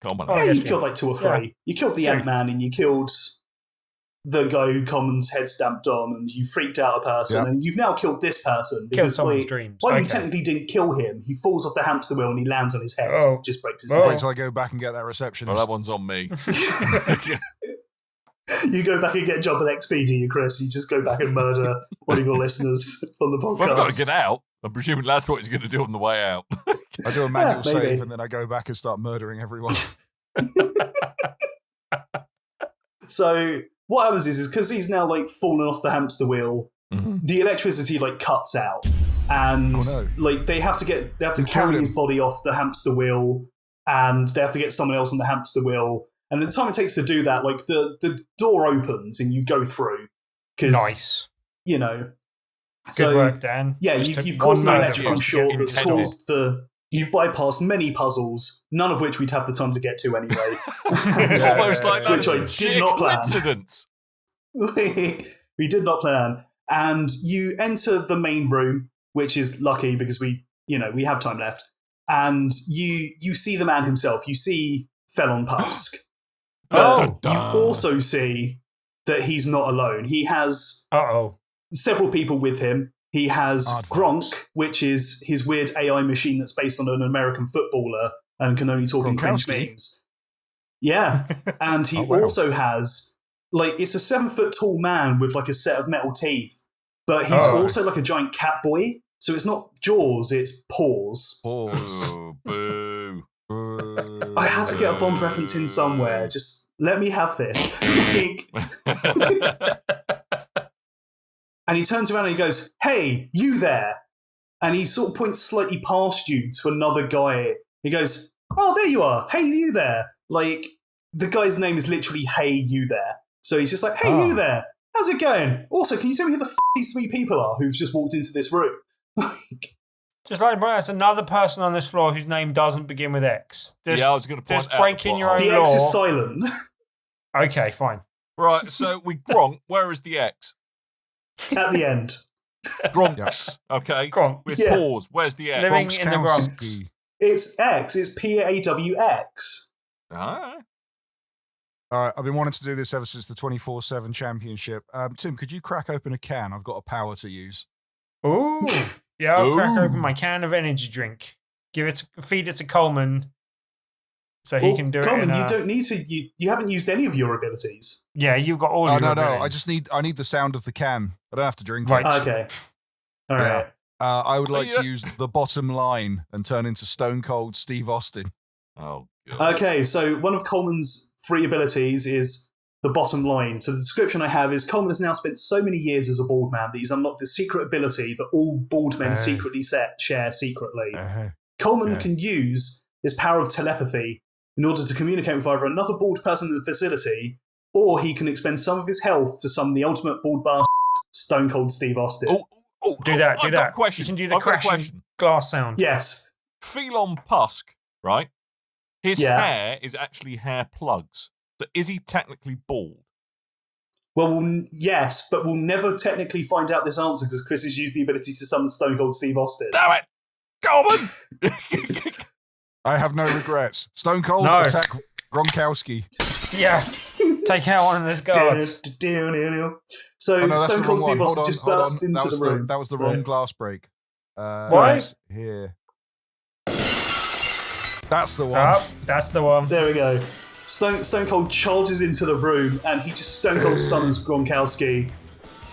Come on. yeah, yes, you've killed like 2 or 3. Yeah. You killed the True. Ant-Man and you killed the guy who Coleman's head stamped on, and you freaked out a person, and you've now killed this person Killed because someone's like, dreams. well, you Okay. technically didn't kill him. He falls off the hamster wheel and he lands on his head. Oh. Just breaks his Oh. neck. Wait till I go back and get that receptionist. Well, that one's on me. You go back and get a job at XP, do you, Chris? You just go back and murder one of your listeners on the podcast. Well, I've got to get out. I'm presuming that's what he's going to do on the way out. I do a manual Yeah, maybe. save and then I go back and start murdering everyone. So what happens is because he's now like fallen off the hamster wheel, the electricity like cuts out, and like they have to carry his body off the hamster wheel, and they have to get someone else on the hamster wheel. And the time it takes to do that, like the door opens and you go through. Nice. You know. Good work, Dan. Yeah, Just took you've caused one an murder electrical for us to shock get that's intended. caused you've bypassed many puzzles, none of which we'd have the time to get to anyway. It's almost like Which I that's did sheer not plan. coincidence. We did not plan. And you enter the main room, which is lucky because we have time left. And you see the man himself. You see Felon Pusk. But you also see that he's not alone. He has several people with him. He has Gronk, which is his weird AI machine that's based on an American footballer and can only talk in cringe memes. Yeah. And he also has, like, it's a 7-foot tall man with, like, a set of metal teeth, but he's also, like, a giant cat boy. So it's not jaws, it's paws. Oh, boo. I had to get a Bond reference in somewhere. Just let me have this. And he turns around and he goes, "Hey, you there?" And he sort of points slightly past you to another guy. He goes, "Oh, there you are. Hey, you there?" Like, the guy's name is literally Hey, you there. So he's just like, "Hey, you there. How's it going? Also, can you tell me who the these 3 people are who've just walked into this room?" Just like, bro, that's another person on this floor whose name doesn't begin with X. Just, I was going to point just out break in your own The law. X is silent. Okay, fine. Right, so we Gronk. Where is the X? At the end. Gronks. Okay. Gronk. With Yeah. pause. Where's the X? Living in the Bronx. It's X. It's PAWX. Ah. All right, I've been wanting to do this ever since the 24/7 championship. Tim, could you crack open a can? I've got a power to use. Ooh. Yeah, I'll crack Ooh. open my can of energy drink. Feed it to Coleman so he can do Coleman, it. you don't need to. You haven't used any of your abilities. Yeah, you've got all Oh your no, abilities. I need the sound of the can. I don't have to drink Right. it. Okay. All right. I would like yeah. to use the bottom line and turn into Stone Cold Steve Austin. Oh, God. Okay, so one of Coleman's 3 abilities is the bottom line. So the description I have is Coleman has now spent so many years as a bald man that he's unlocked the secret ability that all bald men secretly share secretly. Coleman can use his power of telepathy in order to communicate with either another bald person in the facility, or he can expend some of his health to summon the ultimate bald bastard, Stone Cold Steve Austin. Do that. I've got a question. You can do the I've got a crashing question. glass sound. Yes. Felon Pusk, right? His Yeah. hair is actually hair plugs. So is he technically bald? Well, yes, but we'll never technically find out this answer because Chris has used the ability to summon Stone Cold Steve Austin. Damn it! Coleman! I have no regrets. Stone Cold No. attack Gronkowski. Yeah. Take out one of those guards. So Oh, no, that's Stone the Cold wrong Steve one. Austin just bursts into the room. That was the wrong glass break. Why? It's here. That's the one. Oh, that's the one. There we go. Stone Cold charges into the room and he just Stone Cold stuns Gronkowski.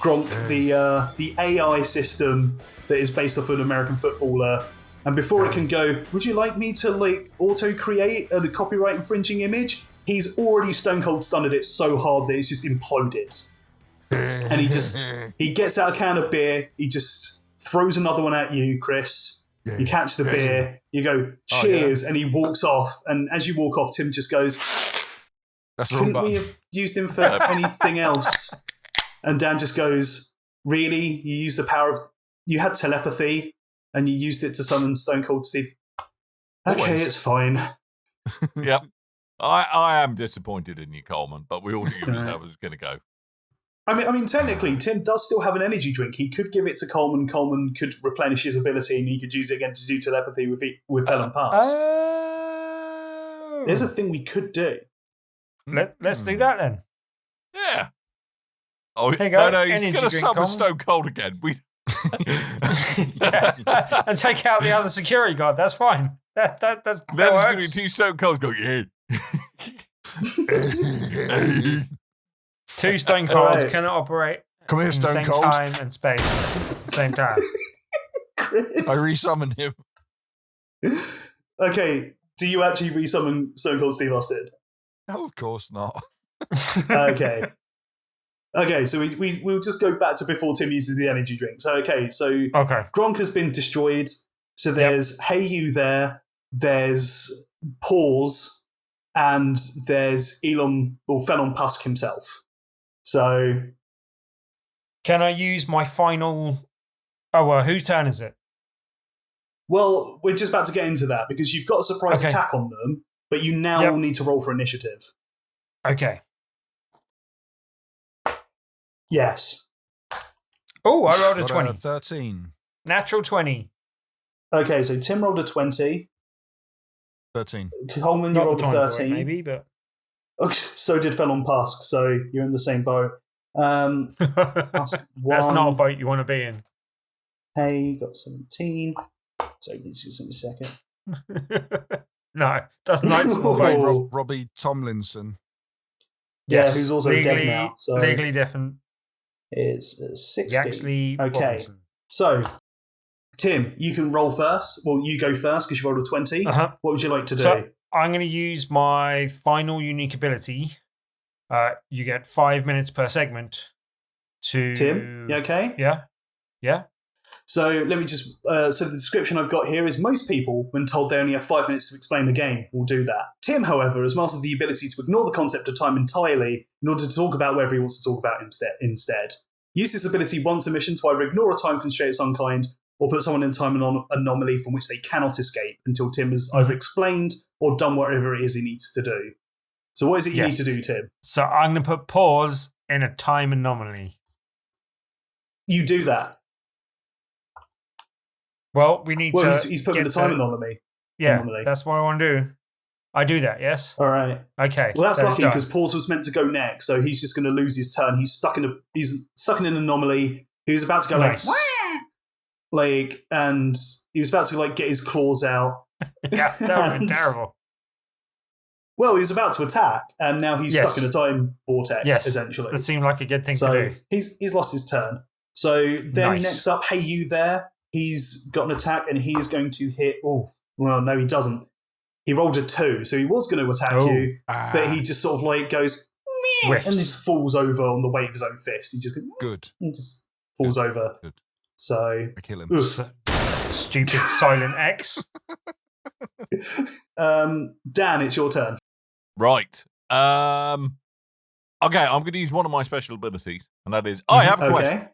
Gronk, the AI system that is based off an American footballer. And before it can go, would you like me to like auto-create a copyright infringing image? He's already Stone Cold stunned it so hard that it's just imploded. And he gets out a can of beer, he just throws another one at you, Chris. You catch the beer, you go, cheers, and he walks off. And as you walk off, Tim just goes, That's the wrong couldn't we button. have used him for anything else? And Dan just goes, really? You used the power of... You had telepathy, and you used it to summon Stone Cold Steve. Okay, Always. it's fine. Yep. I am disappointed in you, Coleman, but we all knew how it was going to go. I mean, technically, Tim does still have an energy drink. He could give it to Coleman. Coleman could replenish his ability, and he could use it again to do telepathy with Felon Pass. There's a thing we could do. Let's do that then. Yeah. Oh, Here you go. no, he's Energy going to drink, summon Coleman. Stone Cold again. Yeah. And take out the other security guard. That's fine. That There's going to be works. 2 Stone Colds go, yeah. 2 Stone Colds Right. cannot operate Come here, in the Stone same Cold. time and space at the same time. Chris. I resummon him. Okay, do you actually resummon Stone Cold Steve Austin? No, of course not. Okay. Okay, so we'll just go back to before Tim uses the energy drink. So, okay, so Okay. Gronk has been destroyed. So there's Hey You there, there's Pause, and there's Elon or Felon Pusk himself. So Can I use my final... Oh, well, whose turn is it? well, we're just about to get into that because you've got a surprise Okay. attack on them, but you now Yep. will need to roll for initiative. Okay. Yes. Oh, I rolled a Got 20. 13. Natural 20. Okay, so Tim rolled a 20. 13. Coleman, you Not rolled the a time for it, 13. maybe, but... Okay, so did Felon Pusk, so you're in the same boat. Pusk That's not a one. boat you want to be in. Hey, got 17. So let's just in a second. No, that's not small boat. Oh. Robbie Tomlinson. Yeah, who's also legally, dead now. So legally different. it's 60. Yaxley Okay. Robinson. So, Tim, you can roll first. Well, you go first because you rolled a 20. Uh-huh. What would you like to do? So I'm going to use my final unique ability. You get 5 minutes per segment to... Tim, you okay? Yeah. Yeah. So let me just. So the description I've got here is most people, when told they only have 5 minutes to explain the game, will do that. Tim, however, has mastered the ability to ignore the concept of time entirely in order to talk about whatever he wants to talk about instead. Use this ability once a mission to either ignore a time constraint of some kind or put someone in a time anomaly from which they cannot escape until Tim has either explained or done whatever it is he needs to do. So what is it you Yes. need to do, Tim? So I'm going to put pause in a time anomaly. You do that. Well, we need Well, to... he's putting get the time to- anomaly. Yeah, anomaly. that's what I want to do. I do that, yes? All right. Okay. Well, that's lucky done. because Paul's was meant to go next, so he's just going to lose his turn. He's stuck in an anomaly. He was about to go Nice. and he was about to like get his claws out. Yeah, that would have been And- terrible. Well, he was about to attack, and now he's Yes. stuck in a time vortex. Yes, essentially. that seemed like a good thing So to do. he's lost his turn. So then Nice. next up, Hey You there. He's got an attack, and he is going to hit. Oh, well, no, he doesn't. He rolled a 2, so he was going to attack Oh. you, but he just sort of like goes "Meh," Whiffs. and just falls over on the weight of his own fist. He just goes, Good. and just falls over. Good. So, I kill him. oof. Stupid silent X. Dan, it's your turn. Right. Okay, I'm going to use one of my special abilities, and that is I have a question. Okay.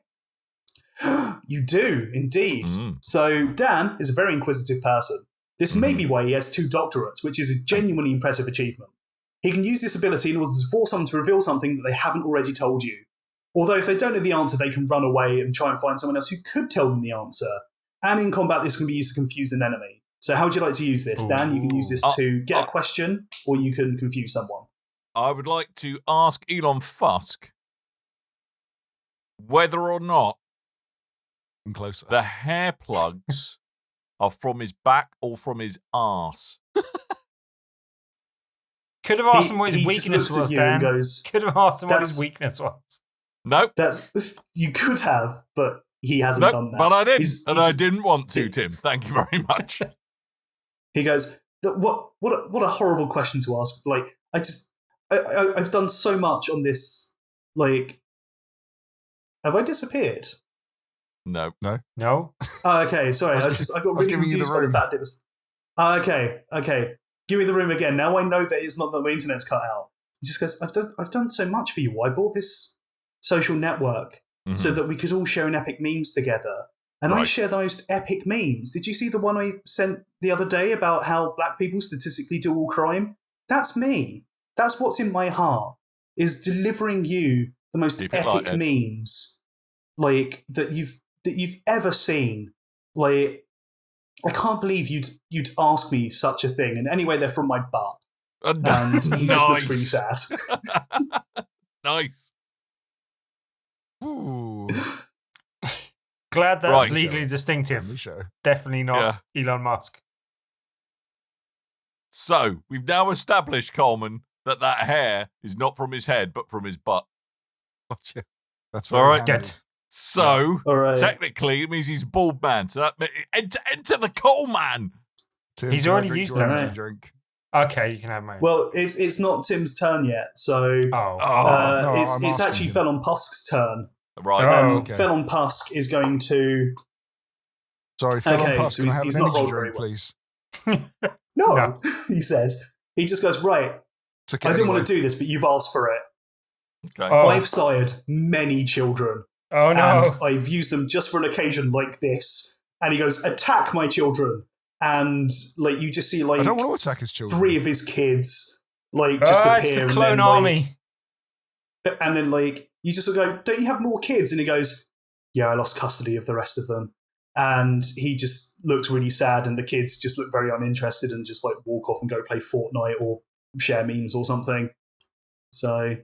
You do, indeed. So, Dan is a very inquisitive person. This may be why he has 2 doctorates, which is a genuinely impressive achievement. He can use this ability in order to force someone to reveal something that they haven't already told you. Although if they don't know the answer, they can run away and try and find someone else who could tell them the answer. And in combat, this can be used to confuse an enemy. So how would you like to use this, Dan? You can use this to get a question, or you can confuse someone. I would like to ask Elon Musk whether or not I'm closer. the hair plugs are from his back or from his arse. Could have asked him what his He just weakness looks at was, you and Dan. goes, Could have asked him what his "That's- weakness was. Nope. You could have, but he hasn't Nope, done that. but I didn't. He's- And he's- I didn't want to, Tim. Thank you very much. He goes, what a horrible question to ask. Like, I've done so much on this. Like, have I disappeared? No. No? Oh, okay, sorry. I got really giving you the confused by the room. fact it was. Oh, okay. Give me the room again. Now I know that it's not that my internet's cut out. He just goes, I've done so much for you. I bought this social network so that we could all share an epic memes together. And I Right. share the most epic memes. Did you see the one I sent the other day about how black people statistically do all crime? That's me. That's what's in my heart, is delivering you the most Keep it epic light, Ed. memes like that you've ever seen. Like, I can't believe you'd ask me such a thing. And anyway, they're from my butt. And he just looks really sad. Nice. Ooh. Glad that's Right. legally Family distinctive. show. Definitely not Elon Musk. So, we've now established, Coleman, that hair is not from his head, but from his butt. Gotcha. That's All very right, handy. Good. So, All right. technically, it means he's a bald man. So, that enter the Coleman. Tim, He's do you already drink used your that. energy drink? Okay, you can have mine. Well, it's not Tim's turn yet, so Oh, no, it's I'm it's asking actually him. Felon Pusk's turn. right. Oh, okay. Felon Pusk is going to. Sorry, Phil Okay, Pusk, so can I he's- have he's an not energy rolled drink, very well. please? No, he says. He just goes, right, Took it I didn't anyway. want to do this, but you've asked for it. Okay. Oh. I've sired many children, Oh, no. and I've used them just for an occasion like this. And he goes, attack my children. And like you just see like I don't want to attack his children. 3 of his kids like just appear. It's the and clone then, army. And then like you just go, don't you have more kids? And he goes, yeah, I lost custody of the rest of them. And he just looked really sad, and the kids just look very uninterested and just like walk off and go play Fortnite or share memes or something. So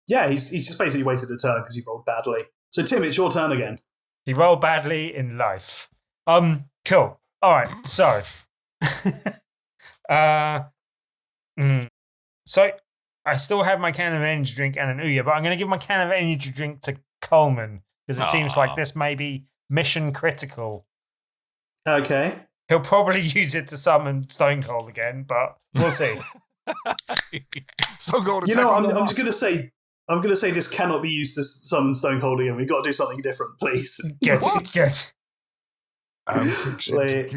yeah, he's just basically wasted a turn because he rolled badly. So Tim, it's your turn again. He rolled badly in life. Cool. All right. So, so I still have my can of energy drink and an Ouya, but I'm going to give my can of energy drink to Coleman because it seems like this may be mission critical. Okay. He'll probably use it to summon Stone Cold again, but we'll see. So go on, You know, attack I'm Elon just Musk. gonna say this cannot be used to summon Stone Cold again. We've got to do something different, please. Good. What? Good. Fiction Like-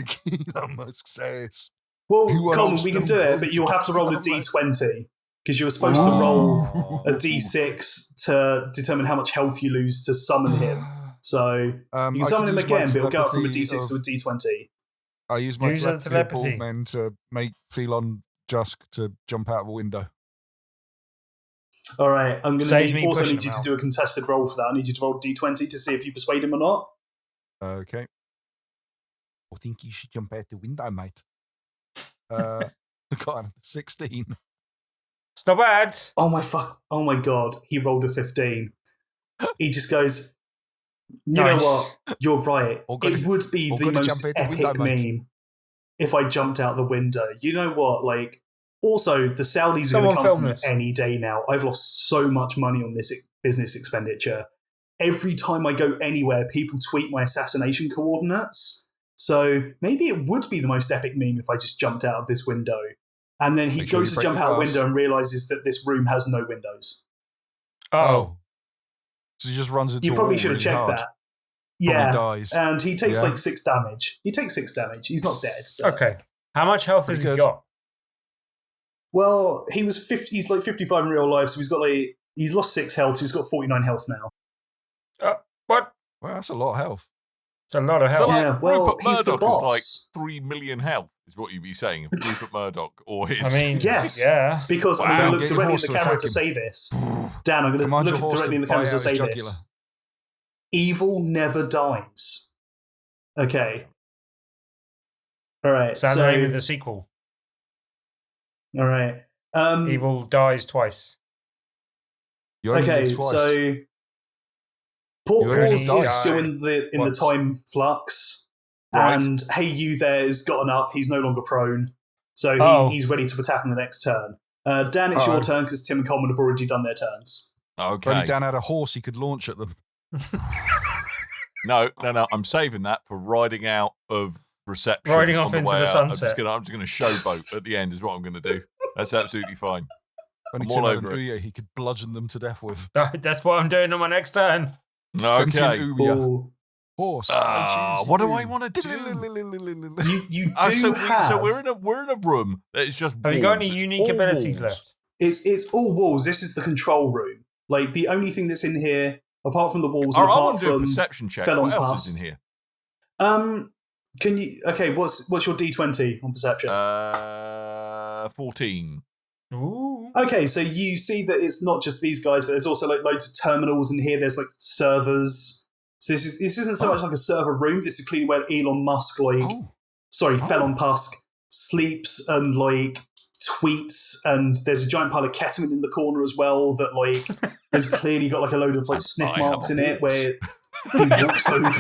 Elon Musk says. Well, You are Colin, on we can Stone do it, Cold but you'll have to roll a Stone d20 because you were supposed to roll a d6 to determine how much health you lose to summon him. So you I can summon could him use my again, but it'll go up from a telepathy d6 to a of- d20. I use my Use the telepathy of bald telepathy. men to make Phelon Jusk to jump out of a window. All right, I'm going Saves to me also pushing need you him to out. do a contested roll for that. I need you to roll d20 to see if you persuade him or not. Okay. I think you should jump out the window, mate. Got him 16. It's not bad. Oh my god, he rolled a 15. He just goes, you know Nice. what? You're right. Or gonna- It would be or the gonna most jump out the epic window, mate. meme if I jumped out the window. You know what? Like, also, the Saudis are going Someone to come film for me this. any day now. I've lost so much money on this business expenditure. Every time I go anywhere, people tweet my assassination coordinates. So maybe it would be the most epic meme if I just jumped out of this window. And then he Make sure goes you to break jump the out a glass. window and realizes that this room has no windows. Oh. So he just runs into You a probably wall should have really checked hard. that. Probably Yeah. dies. And he takes Yeah. like 6 damage. He takes 6 damage. He's not dead. but- Okay. How much health has Pretty he good. got? Well, he's like 55 in real life, so he's lost 6 health, so he's got 49 health now. What? Well, that's a lot of health. It's a lot of So, health. like, Yeah, well, Rupert he's the Murdoch is like boss. 3 million health, is what you'd be saying if Rupert Murdoch or his. I mean, Yes. yeah. Because I'm Wow. going to look Get your directly in horse the to camera attack to him. say this. Dan, I'm going to Command your look horse directly in to the camera bite to out say his this. jugular. Evil never dies. Okay. All right. Sounds so, like the sequel. all right. Evil dies twice. You only Okay, live twice. so You Paul's only is die still in the once. time flux, Right. and Hey You there has gotten up. He's no longer prone, so Oh. he's ready to attack in the next turn. Dan, it's your turn because Tim and Coleman have already done their turns. If only Okay. Dan had a horse he could launch at them. No. I'm saving that for riding out of reception. Riding on off the into way the out. sunset. I'm just gonna showboat at the end. Is what I'm gonna do. That's absolutely fine. Only I'm Tim all had an over it. Ouya he could bludgeon them to death with. That's what I'm doing on my next turn. Sentient Okay. Ouya. Ooh. Horse. What do I want to do? You do so have. we're in a room that is just. Have you got walls. any It's unique all abilities walls. left? It's all walls. This is the control room. Like the only thing that's in here, apart from the walls, and I apart want to do a from perception check. Felon What else Pass. is in here? Can you? Okay, what's your D20 on perception? 14. Ooh. Okay, so you see that it's not just these guys, but there's also like loads of terminals in here. There's like servers. So this isn't so much like a server room. This is clearly where Elon Musk, Felon Pusk sleeps and like tweets. And there's a giant pile of ketamine in the corner as well. That like has clearly got like a load of like sniff I have marks a in it horse. where he walks over.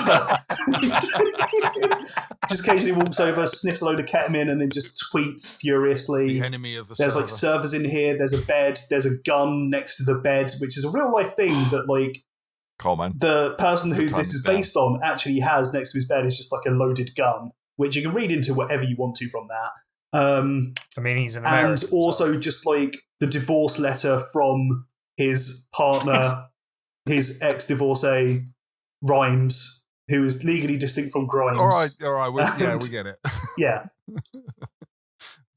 Just occasionally walks over, sniffs a load of ketamine, and then just tweets furiously. The enemy of the There's server. like servers in here. There's a bed. There's a gun next to the bed, which is a real life thing that like Coleman. the person who Good time this is is down. based on actually has next to his bed is just like a loaded gun, which you can read into whatever you want to from that. I mean, he's an American. And also just like the divorce letter from his partner, his ex-divorcee, Rhymes, who is legally distinct from Grimes. All right. We get it. Yeah.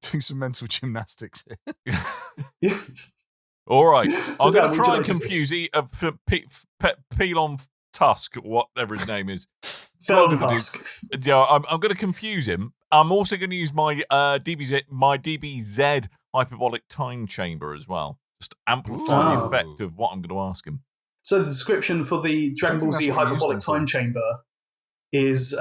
Doing some mental gymnastics here. All right. So I'm Dan, going to what try would and you like to do? confuse Pelon Tusk, whatever his name is. Felon What I'm gonna Pusk. do- Yeah, I'm going to confuse him. I'm also going to use my DBZ hyperbolic time chamber as well. Just amplify the Ooh. effect of what I'm going to ask him. So the description for the Dragon Ball think Z that's what you used hyperbolic them for. time chamber is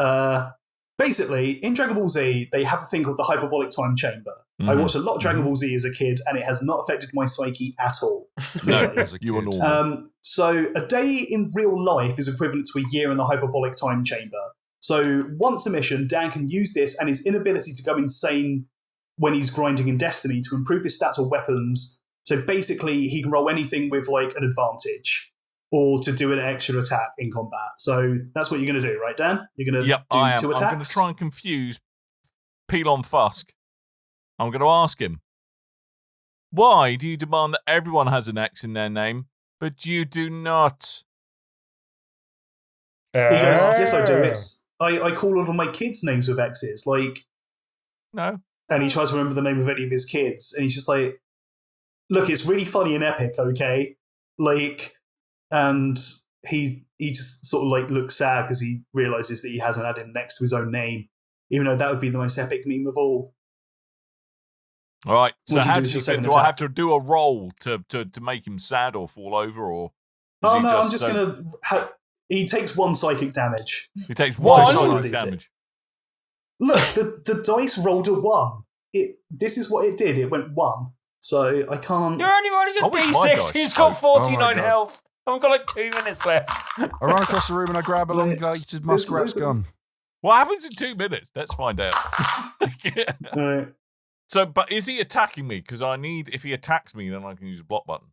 basically in Dragon Ball Z they have a thing called the hyperbolic time chamber. I Mhm. watched a lot of Dragon Ball Z as a kid, and it has not affected my psyche at all. No, As a you are kid. normal. So a day in real life is equivalent to a year in the hyperbolic time chamber. So once a mission, Dan can use this and his inability to go insane when he's grinding in Destiny to improve his stats or weapons. So basically, he can roll anything with like an advantage or to do an extra attack in combat. So that's what you're going to do, right, Dan? You're going to Yep, do I am. 2 I'm going to attacks? try and confuse Pelon Fusk. I'm going to ask him, why do you demand that everyone has an X in their name, but you do not? He goes, yes, I do. I call all of my kids' names with X's. Like, No. and he tries to remember the name of any of his kids, and he's just like, look, it's really funny and epic, okay? Like, and he just sort of like looks sad because he realizes that he hasn't added next to his own name, even though that would be the most epic meme of all. All right. So What do you how do does as your he, second do I attack? have to do a roll to make him sad or fall over, or? Oh he no, I'm just so- gonna. He takes 1 psychic damage. He takes What one does psychic he do? damage. Look, the dice rolled a 1. This is what it did. It went 1. So I can't. You're only rolling I a wish my D6. dice He's got spoke. 49 Oh my God. health. I've got like 2 minutes left. I run across the room and I grab a elongated muskrat's gun. What happens in 2 minutes? Let's find out. Right. So, but is he attacking me? Because I need, if he attacks me, then I can use a block button.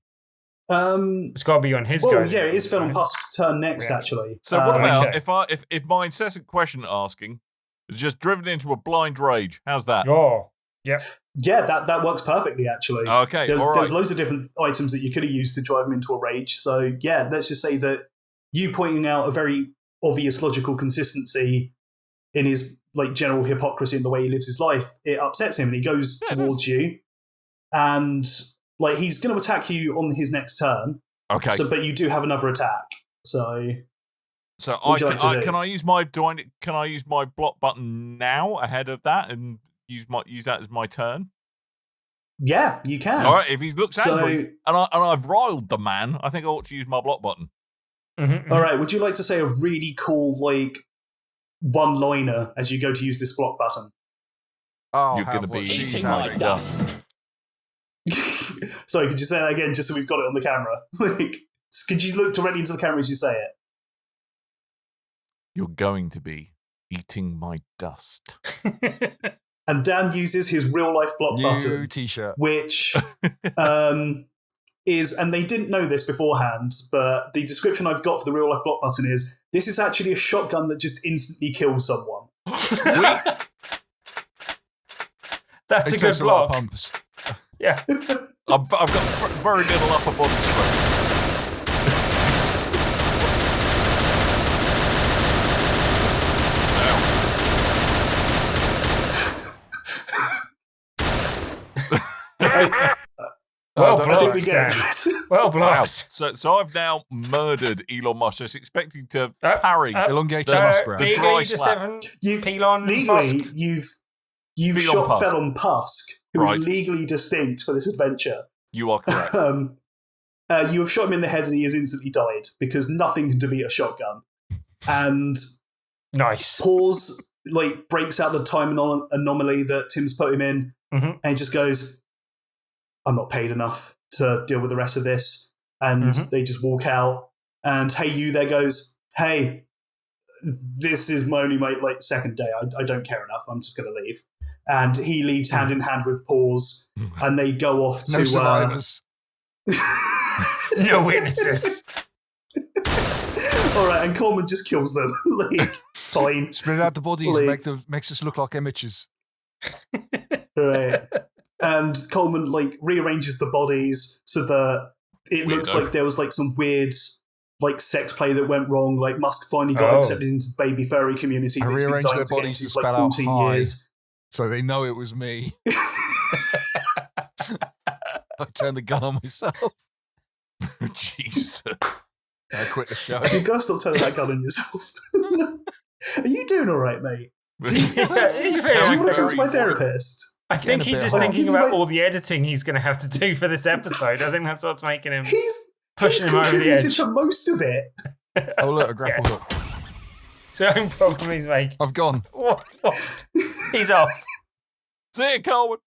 It's got to be on his go. Well, yeah, it is Felon Pusk's turn next, Yeah. actually. So what about Okay. if my incessant question asking is just driven into a blind rage? How's that? Oh, yep. Yeah, that works perfectly, actually. Okay, There's all right. there's loads of different items that you could have used to drive him into a rage. So, yeah, let's just say that you pointing out a very obvious logical consistency in his like general hypocrisy in the way he lives his life, it upsets him and he goes Yeah, it towards you. And like he's going to attack you on his next turn. Okay. So, but you do have another attack. So So What would you like to do? can I use my can I use my block button now ahead of that and use that as my turn? yeah, you can. All right. If he looks So- angry and I've riled the man, I think I ought to use my block button. Mhm, All right, would you like to say a really cool like one-liner as you go to use this block button? Oh, You're have gonna what be she's eating my having. dust. Sorry, could you say that again, just so we've got it on the camera? Like, could you look directly into the camera as you say it? You're going to be eating my dust. And Dan uses his real life block New button, t-shirt. which is, and they didn't know this beforehand, but the description I've got for the real life block button is, this is actually a shotgun that just instantly kills someone. That's It a good takes a lot of block. pumps. Yeah. I've got very little upper body strength. Well I think we blocked, get Dan. it. Well Wow. blocked. So I've now murdered Elon Musk, just expecting to parry. Elongated muskrat. Legally, dry you just slap. haven't You- Pelon Legally, Fusk. you've Felon shot Pusk. Felon Pusk, who Right. is legally distinct for this adventure. You are correct. You have shot him in the head and he has instantly died because nothing can defeat a shotgun. And Nice. Pause breaks out the time anomaly that Tim's put him in, Mhm. and he just goes, "I'm not paid enough to deal with the rest of this." And they just walk out. And Hey You there goes, "Hey, this is my only second day. I don't care enough. I'm just going to leave." And he leaves hand in hand with Pause, and they go off to No survivors. No witnesses. All right, and Coleman just kills them. Fine. Spread out the bodies, Like- makes us look like images. Right. And Coleman rearranges the bodies so that it looks like there was some weird sex play that went wrong. Like Musk finally got accepted into the baby furry community. I that he's been rearranged dying their to get bodies to into for spell out 14 hi. years. So they know it was me. I turned the gun on myself. Jesus. I quit the show. You've got to stop turning that gun on yourself. Are you doing all right, mate? Do you Very, want to talk to my very- therapist? I think he's just I'll thinking give you about my- all the editing he's going to have to do for this episode. I think that's what's making him He's pushing him over the contributed edge. to most of it. Oh, look, a grapple Yes. hook. So own problem he's making. I've gone. What? He's off. See you, Coleman.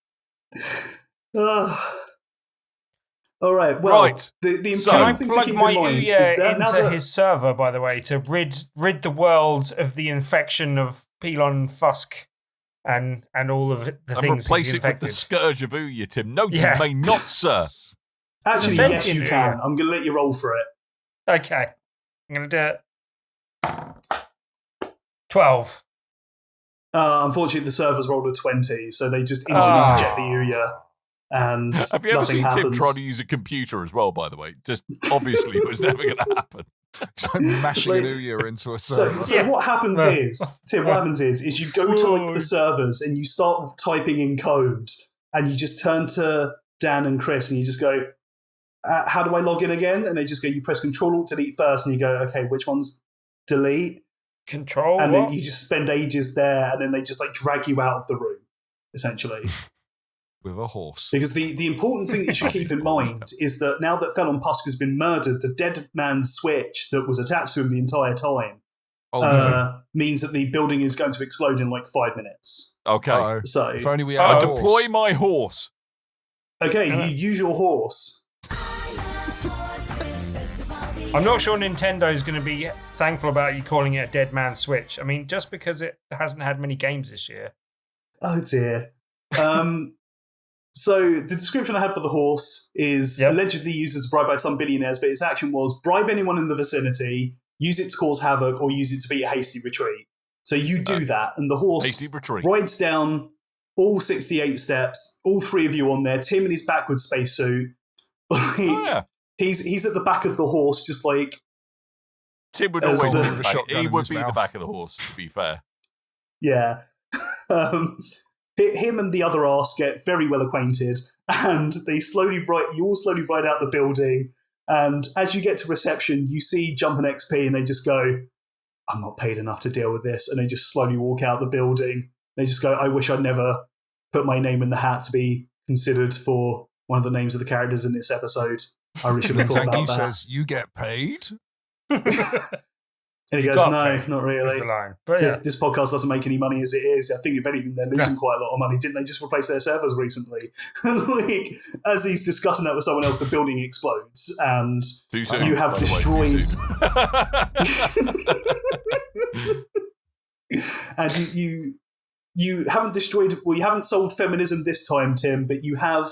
All right. Well, Right. the So- Can I important thing to plug keep my in mind Ouya is that now into that his server, by the way, to rid the world of the infection of Pelon Fusk and all of the And things replace he's it with infected? the scourge of Ouya, Tim. No, Yeah. you may not, sir. actually, It's a yes, you sentient can. Ouya. I'm going to let you roll for it. Okay. I'm going to do it. 12. Unfortunately, the servers rolled a 20, so they just instantly eject the Ouya, and Have you ever nothing seen happens. Tim try to use a computer as well, by the way? Just obviously it was never going to happen. So I'm mashing Like- an Ouya into a So, server. so Yeah. what happens Well, is, Tim, what happens is you go to the servers and you start typing in code, and you just turn to Dan and Chris and you just go, "How do I log in again?" And they just go, you press Control Alt Delete first, and you go, "Okay, which one's delete?" Control And what? then you just spend ages there, and then they just drag you out of the room, essentially. With a horse. Because the important thing that you should keep in mind is that now that Felon Pusk has been murdered, the dead man's switch that was attached to him the entire time Oh, no. means that the building is going to explode in 5 minutes. Okay. Uh-oh. So, If only we I had a deploy horse. my horse. okay, you use your horse. I'm not sure Nintendo's going to be thankful about you calling it a Dead Man Switch. I mean, just because it hasn't had many games this year. Oh dear. So the description I had for the horse is allegedly used as a bribe by some billionaires, but its action was bribe anyone in the vicinity, use it to cause havoc, or use it to beat a hasty retreat. So you do that, and the horse Hasty retreat. rides down all 68 steps, all three of you on there, Tim in his backwards spacesuit. Oh, yeah. He's at the back of the horse, just Tim would As always the- be With a the back. shotgun He in would his be the mouth. back of the horse, to be fair. yeah. Him and the other arse get very well acquainted, and you all slowly ride out the building. And as you get to reception, you see Jump and XP, and they just go, "I'm not paid enough to deal with this," and they just slowly walk out the building. They just go, "I wish I'd never put my name in the hat to be considered for one of the names of the characters in this episode. I really should have thought Zangief about that." says, "You get paid." And he You goes, got no, paid, not is really. the line. But This podcast doesn't make any money as it is. I think if anything, they're losing quite a lot of money. Didn't they just replace their servers recently? Like, as he's discussing that with someone else, the building explodes, and Too soon, you have by the way, too destroyed. And you haven't destroyed. Well, you haven't solved feminism this time, Tim, but you have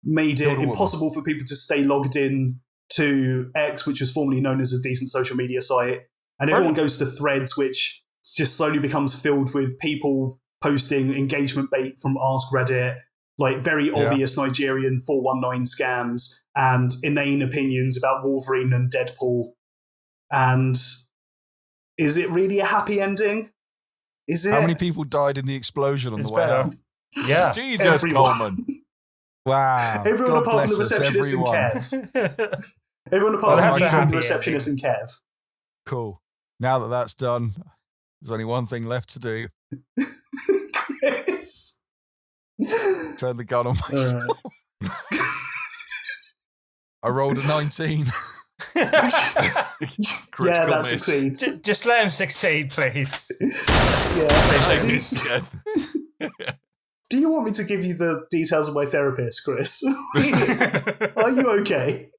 made it impossible for people to stay logged in to X, which was formerly known as a decent social media site. And everyone goes to Threads, which just slowly becomes filled with people posting engagement bait from Ask Reddit, like very obvious Nigerian 419 scams and inane opinions about Wolverine and Deadpool. And is it really a happy ending? Is it? How many people died in the explosion on the way out? Yeah. Jesus, Everyone. Coleman. Wow. Everyone God apart from the bless us, receptionist and everyone. Kev. Everyone Well, apart that's a from happy the receptionist and Kev. Cool. Now that that's done, there's only one thing left to do. Chris. Turn the gun on myself. I rolled a 19. Yeah, that miss. succeeds. Just let him succeed, please. Yeah. Please Do you- miss again. Do you want me to give you the details of my therapist, Chris? Are you okay?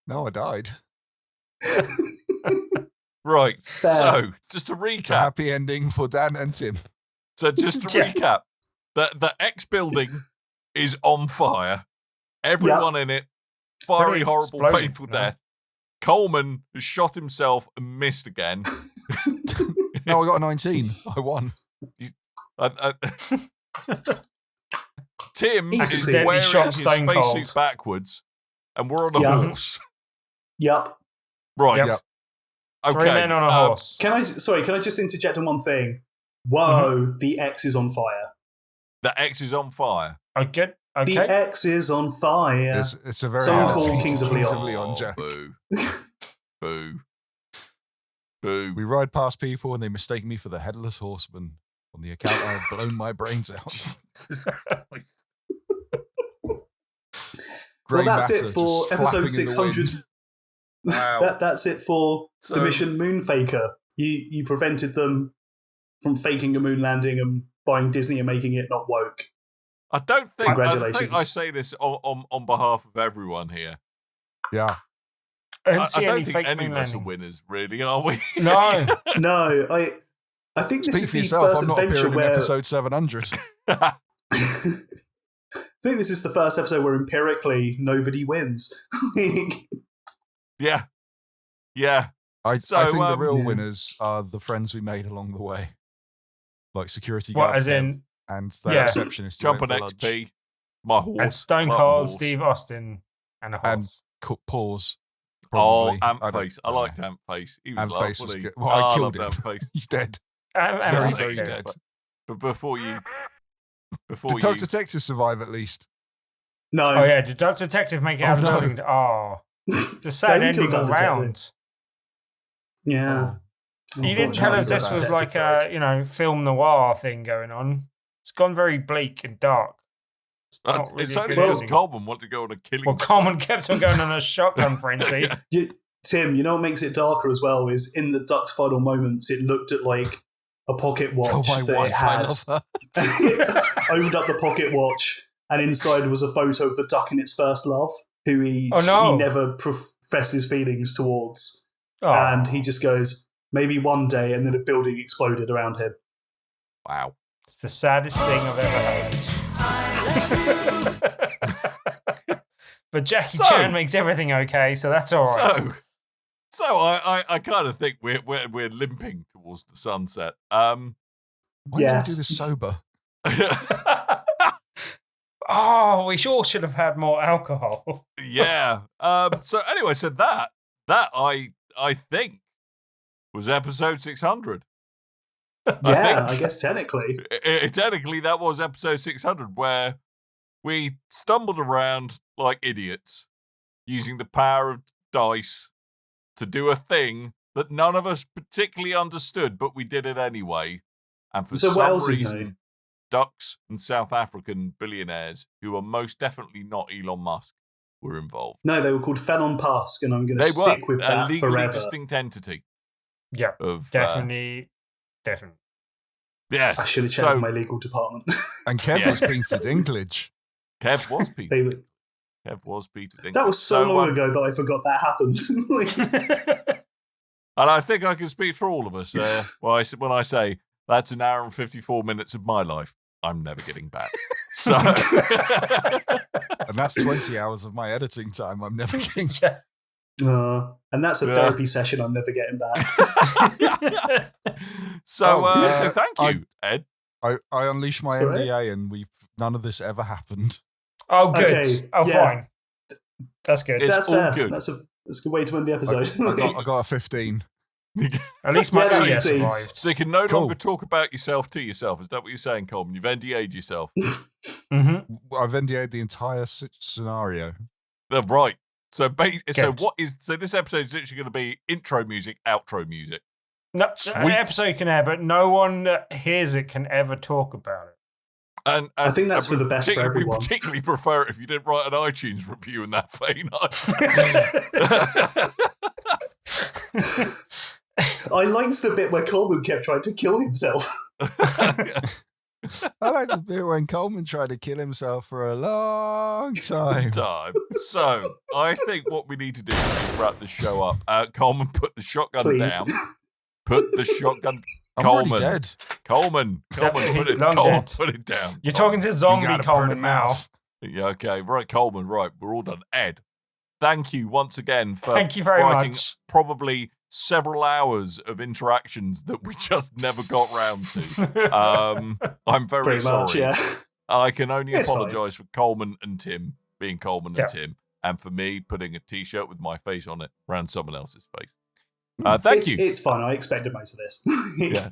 No, I died. Right. Fair. So, just to It's a recap. happy ending for Dan and Tim. So, just to Yeah. recap, the X building is on fire. Everyone in it, fiery, Pretty horrible, exploding, painful no? death. Coleman has shot himself and missed again. No, I got a 19. I won. Tim Easy. is Accidentally wearing shot his Stone spacesuit Cold. backwards, and we're on a Yeah. horse. Yup. Right. Yep. Okay. Three men on a horse. Can I just interject on one thing? Whoa, the X is on fire. The X is on fire. Oh, good. The Okay. X is on fire. It's a very Someone hard called to- Kings of Leon. Oh, Jack. boo. Boo. Boo. We ride past people and they mistake me for the headless horseman on the account I've blown my brains out. Grey Well, that's matter it for just episode flapping in the 600. wind. Wow. That's it for So- the mission Moonfaker. You prevented them from faking a moon landing and buying Disney and making it not woke. I don't think Congratulations. I say this on behalf of everyone here. Yeah. I I don't see don't any think fake any moon of us are landing. winners, really, are we? No. No, I think this Speak is for the yourself. first I'm not adventure appearing in where episode 700. I think this is the first episode where empirically nobody wins. Yeah. Yeah. I So, think the real yeah. winners are the friends we made along the way. Like security What, guard as Kev in and the yeah. receptionist who Jump on went for lunch. XP. My horse. and Stone my Cold, horse. Steve Austin, and a And horse? Pause. Oh, Probably. Ant-Face. I liked Ant-Face. He was Ant-Face lovely, was wasn't he? good. Well, I Oh, killed loved him. Ant-Face. He's dead. And Very, he's very dead. dead. But before Did you Duck Detective survive at least? No. Oh yeah, did Dr. Detective make it out of the no. building? Oh, the sad Don't kill ending all Dr. Detective. round. Yeah. You didn't tell us this was Unfortunately, like a film noir thing going on. It's gone very bleak and dark. It's not really it's a only good because ending. Coleman wanted to go on a killing Well, Coleman kept on going on a shotgun frenzy. Tim, you know what makes it darker as well is in the Duck's final moments, it looked at like a pocket watch Oh, my that it wife, I had. love her. Opened up the pocket watch, and inside was a photo of the duck in its first love, who he never professed his feelings towards. Oh. And he just goes, maybe one day, and then a building exploded around him. Wow. It's the saddest thing I've ever heard. But Jackie Chan makes everything okay, so that's all right. So I kind of think we're limping towards the sunset. Why Yes. did I do this sober? Oh, we sure should have had more alcohol. Yeah. So anyway, so that I think was episode 600. Yeah, I guess technically. Technically, that was episode 600, where we stumbled around like idiots, using the power of dice to do a thing that none of us particularly understood, but we did it anyway. And for So what some else is reason, new? Ducks and South African billionaires, who are most definitely not Elon Musk, were involved. No, they were called Felon Pask, and I'm going to They stick were with a that legally forever. distinct entity. Yeah, of definitely. Yes. I should have checked with my legal department. And Kev was Peter Dinklage. Kev was Peter. They were- Kev was Peter Dinklage. That was so long ago that I forgot that happened. And I think I can speak for all of us when I say that's an hour and 54 minutes of my life I'm never getting back. So, And that's 20 hours of my editing time I'm never getting back. And that's a therapy session I'm never getting back. so thank you, Ed. I unleashed my Sorry? NDA and none of this ever happened. Oh, good. Okay, Oh, yeah. fine. That's good. It's That's all fair. good. That's a good way to end the episode. I got a 15. At least my Yeah, that's NDA it. survived. So you can no Cool. longer talk about yourself to yourself. Is that what you're saying, Coleman? You've NDA'd yourself. Mm-hmm. I've NDA'd the entire scenario. Right. So Good. so this episode is literally going to be intro music, outro music. No, Sweet. an episode can air, but no one that hears it can ever talk about it. And I think that's for the best for We everyone. particularly prefer it if you didn't write an iTunes review in that vein. I liked the bit where Coleman kept trying to kill himself. I like the bit when Coleman tried to kill himself for a long time. So I think what we need to do is wrap the show up. Coleman, put the shotgun Please. down. Put the shotgun. I'm already Coleman. dead. Coleman, He's Coleman, long dead. put it down. You're talking to zombie You gotta Coleman burn him now. out. Yeah, okay, right, Coleman, right. We're all done. Ed, thank you once again for Thank you very writing much. probably several hours of interactions that we just never got round to. I'm very Pretty sorry. much, yeah. I can only It's fine. apologise for Coleman and Tim being Coleman Yeah. and Tim, and for me putting a T-shirt with my face on it around someone else's face. Thank you. It's fun. I expected most of this. Yeah.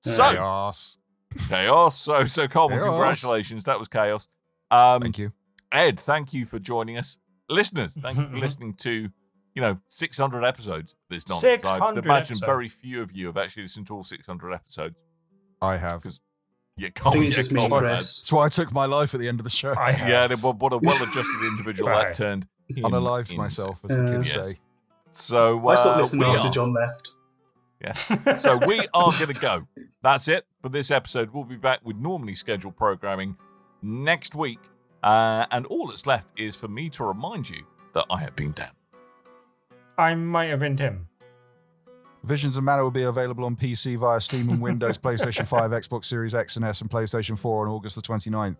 So Chaos. chaos. So Coleman, Chaos. congratulations. That was chaos. Thank you. Ed, thank you for joining us. Listeners, thank you for listening to 600 episodes of this nonsense. I 600 imagine episodes. very few of you have actually listened to all 600 episodes. I have. Because you I can't. think it's just me and Coleman Chris. That's why I took my life at the end of the show. I have. Yeah, what a well-adjusted individual that Right. turned. him Unalived into. myself, as the kids Yes. say. So I stopped listening we after are- John left. Yes. So we are going to go. That's it for this episode. We'll be back with normally scheduled programming next week. And all that's left is for me to remind you that I have been Dan. I might have been Tim. Visions of Mana will be available on PC via Steam and Windows, PlayStation 5, Xbox Series X and S, and PlayStation 4 on August the 29th.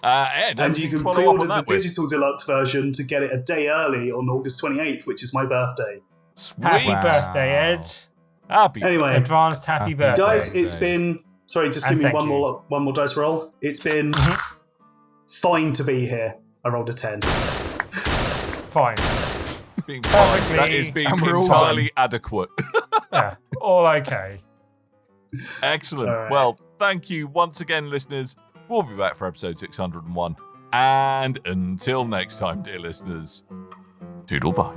Ed, And you can follow up pre-order on the that with? digital deluxe version to get it a day early on August 28th, which is my birthday. Sweet. Happy Wow. birthday, Ed. Happy. Anyway, Advanced happy Happy birthday. guys, it's been... Sorry, just give And me thank one you. more dice roll. It's been fine to be here. I rolled a 10. Fine. Being fine. Perfectly. That is being And we're all entirely adequate. Yeah. All okay. Excellent. All right. Well, thank you once again, listeners. We'll be back for episode 601. And until next time, dear listeners, toodle bye.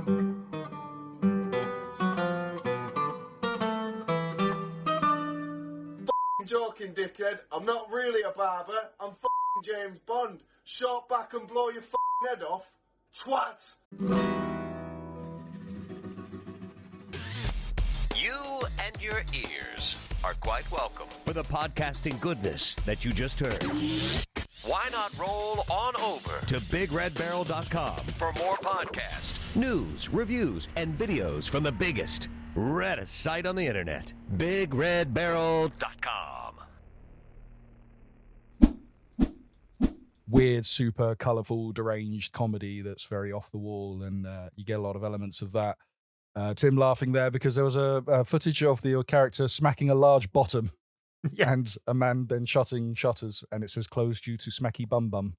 Joking, dickhead. I'm not really a barber. I'm James Bond. Short back and blow your head off. Twat. You and your ears are quite welcome for the podcasting goodness that you just heard. Why not roll on over to BigRedBarrel.com for more podcasts, news, reviews, and videos from the biggest, reddest site on the internet, BigRedBarrel.com. Weird, super colourful, deranged comedy that's very off the wall, and you get a lot of elements of that. Tim laughing there because there was a footage of your character smacking a large bottom Yeah. and a man then shutting shutters, and it says closed due to smacky bum bum.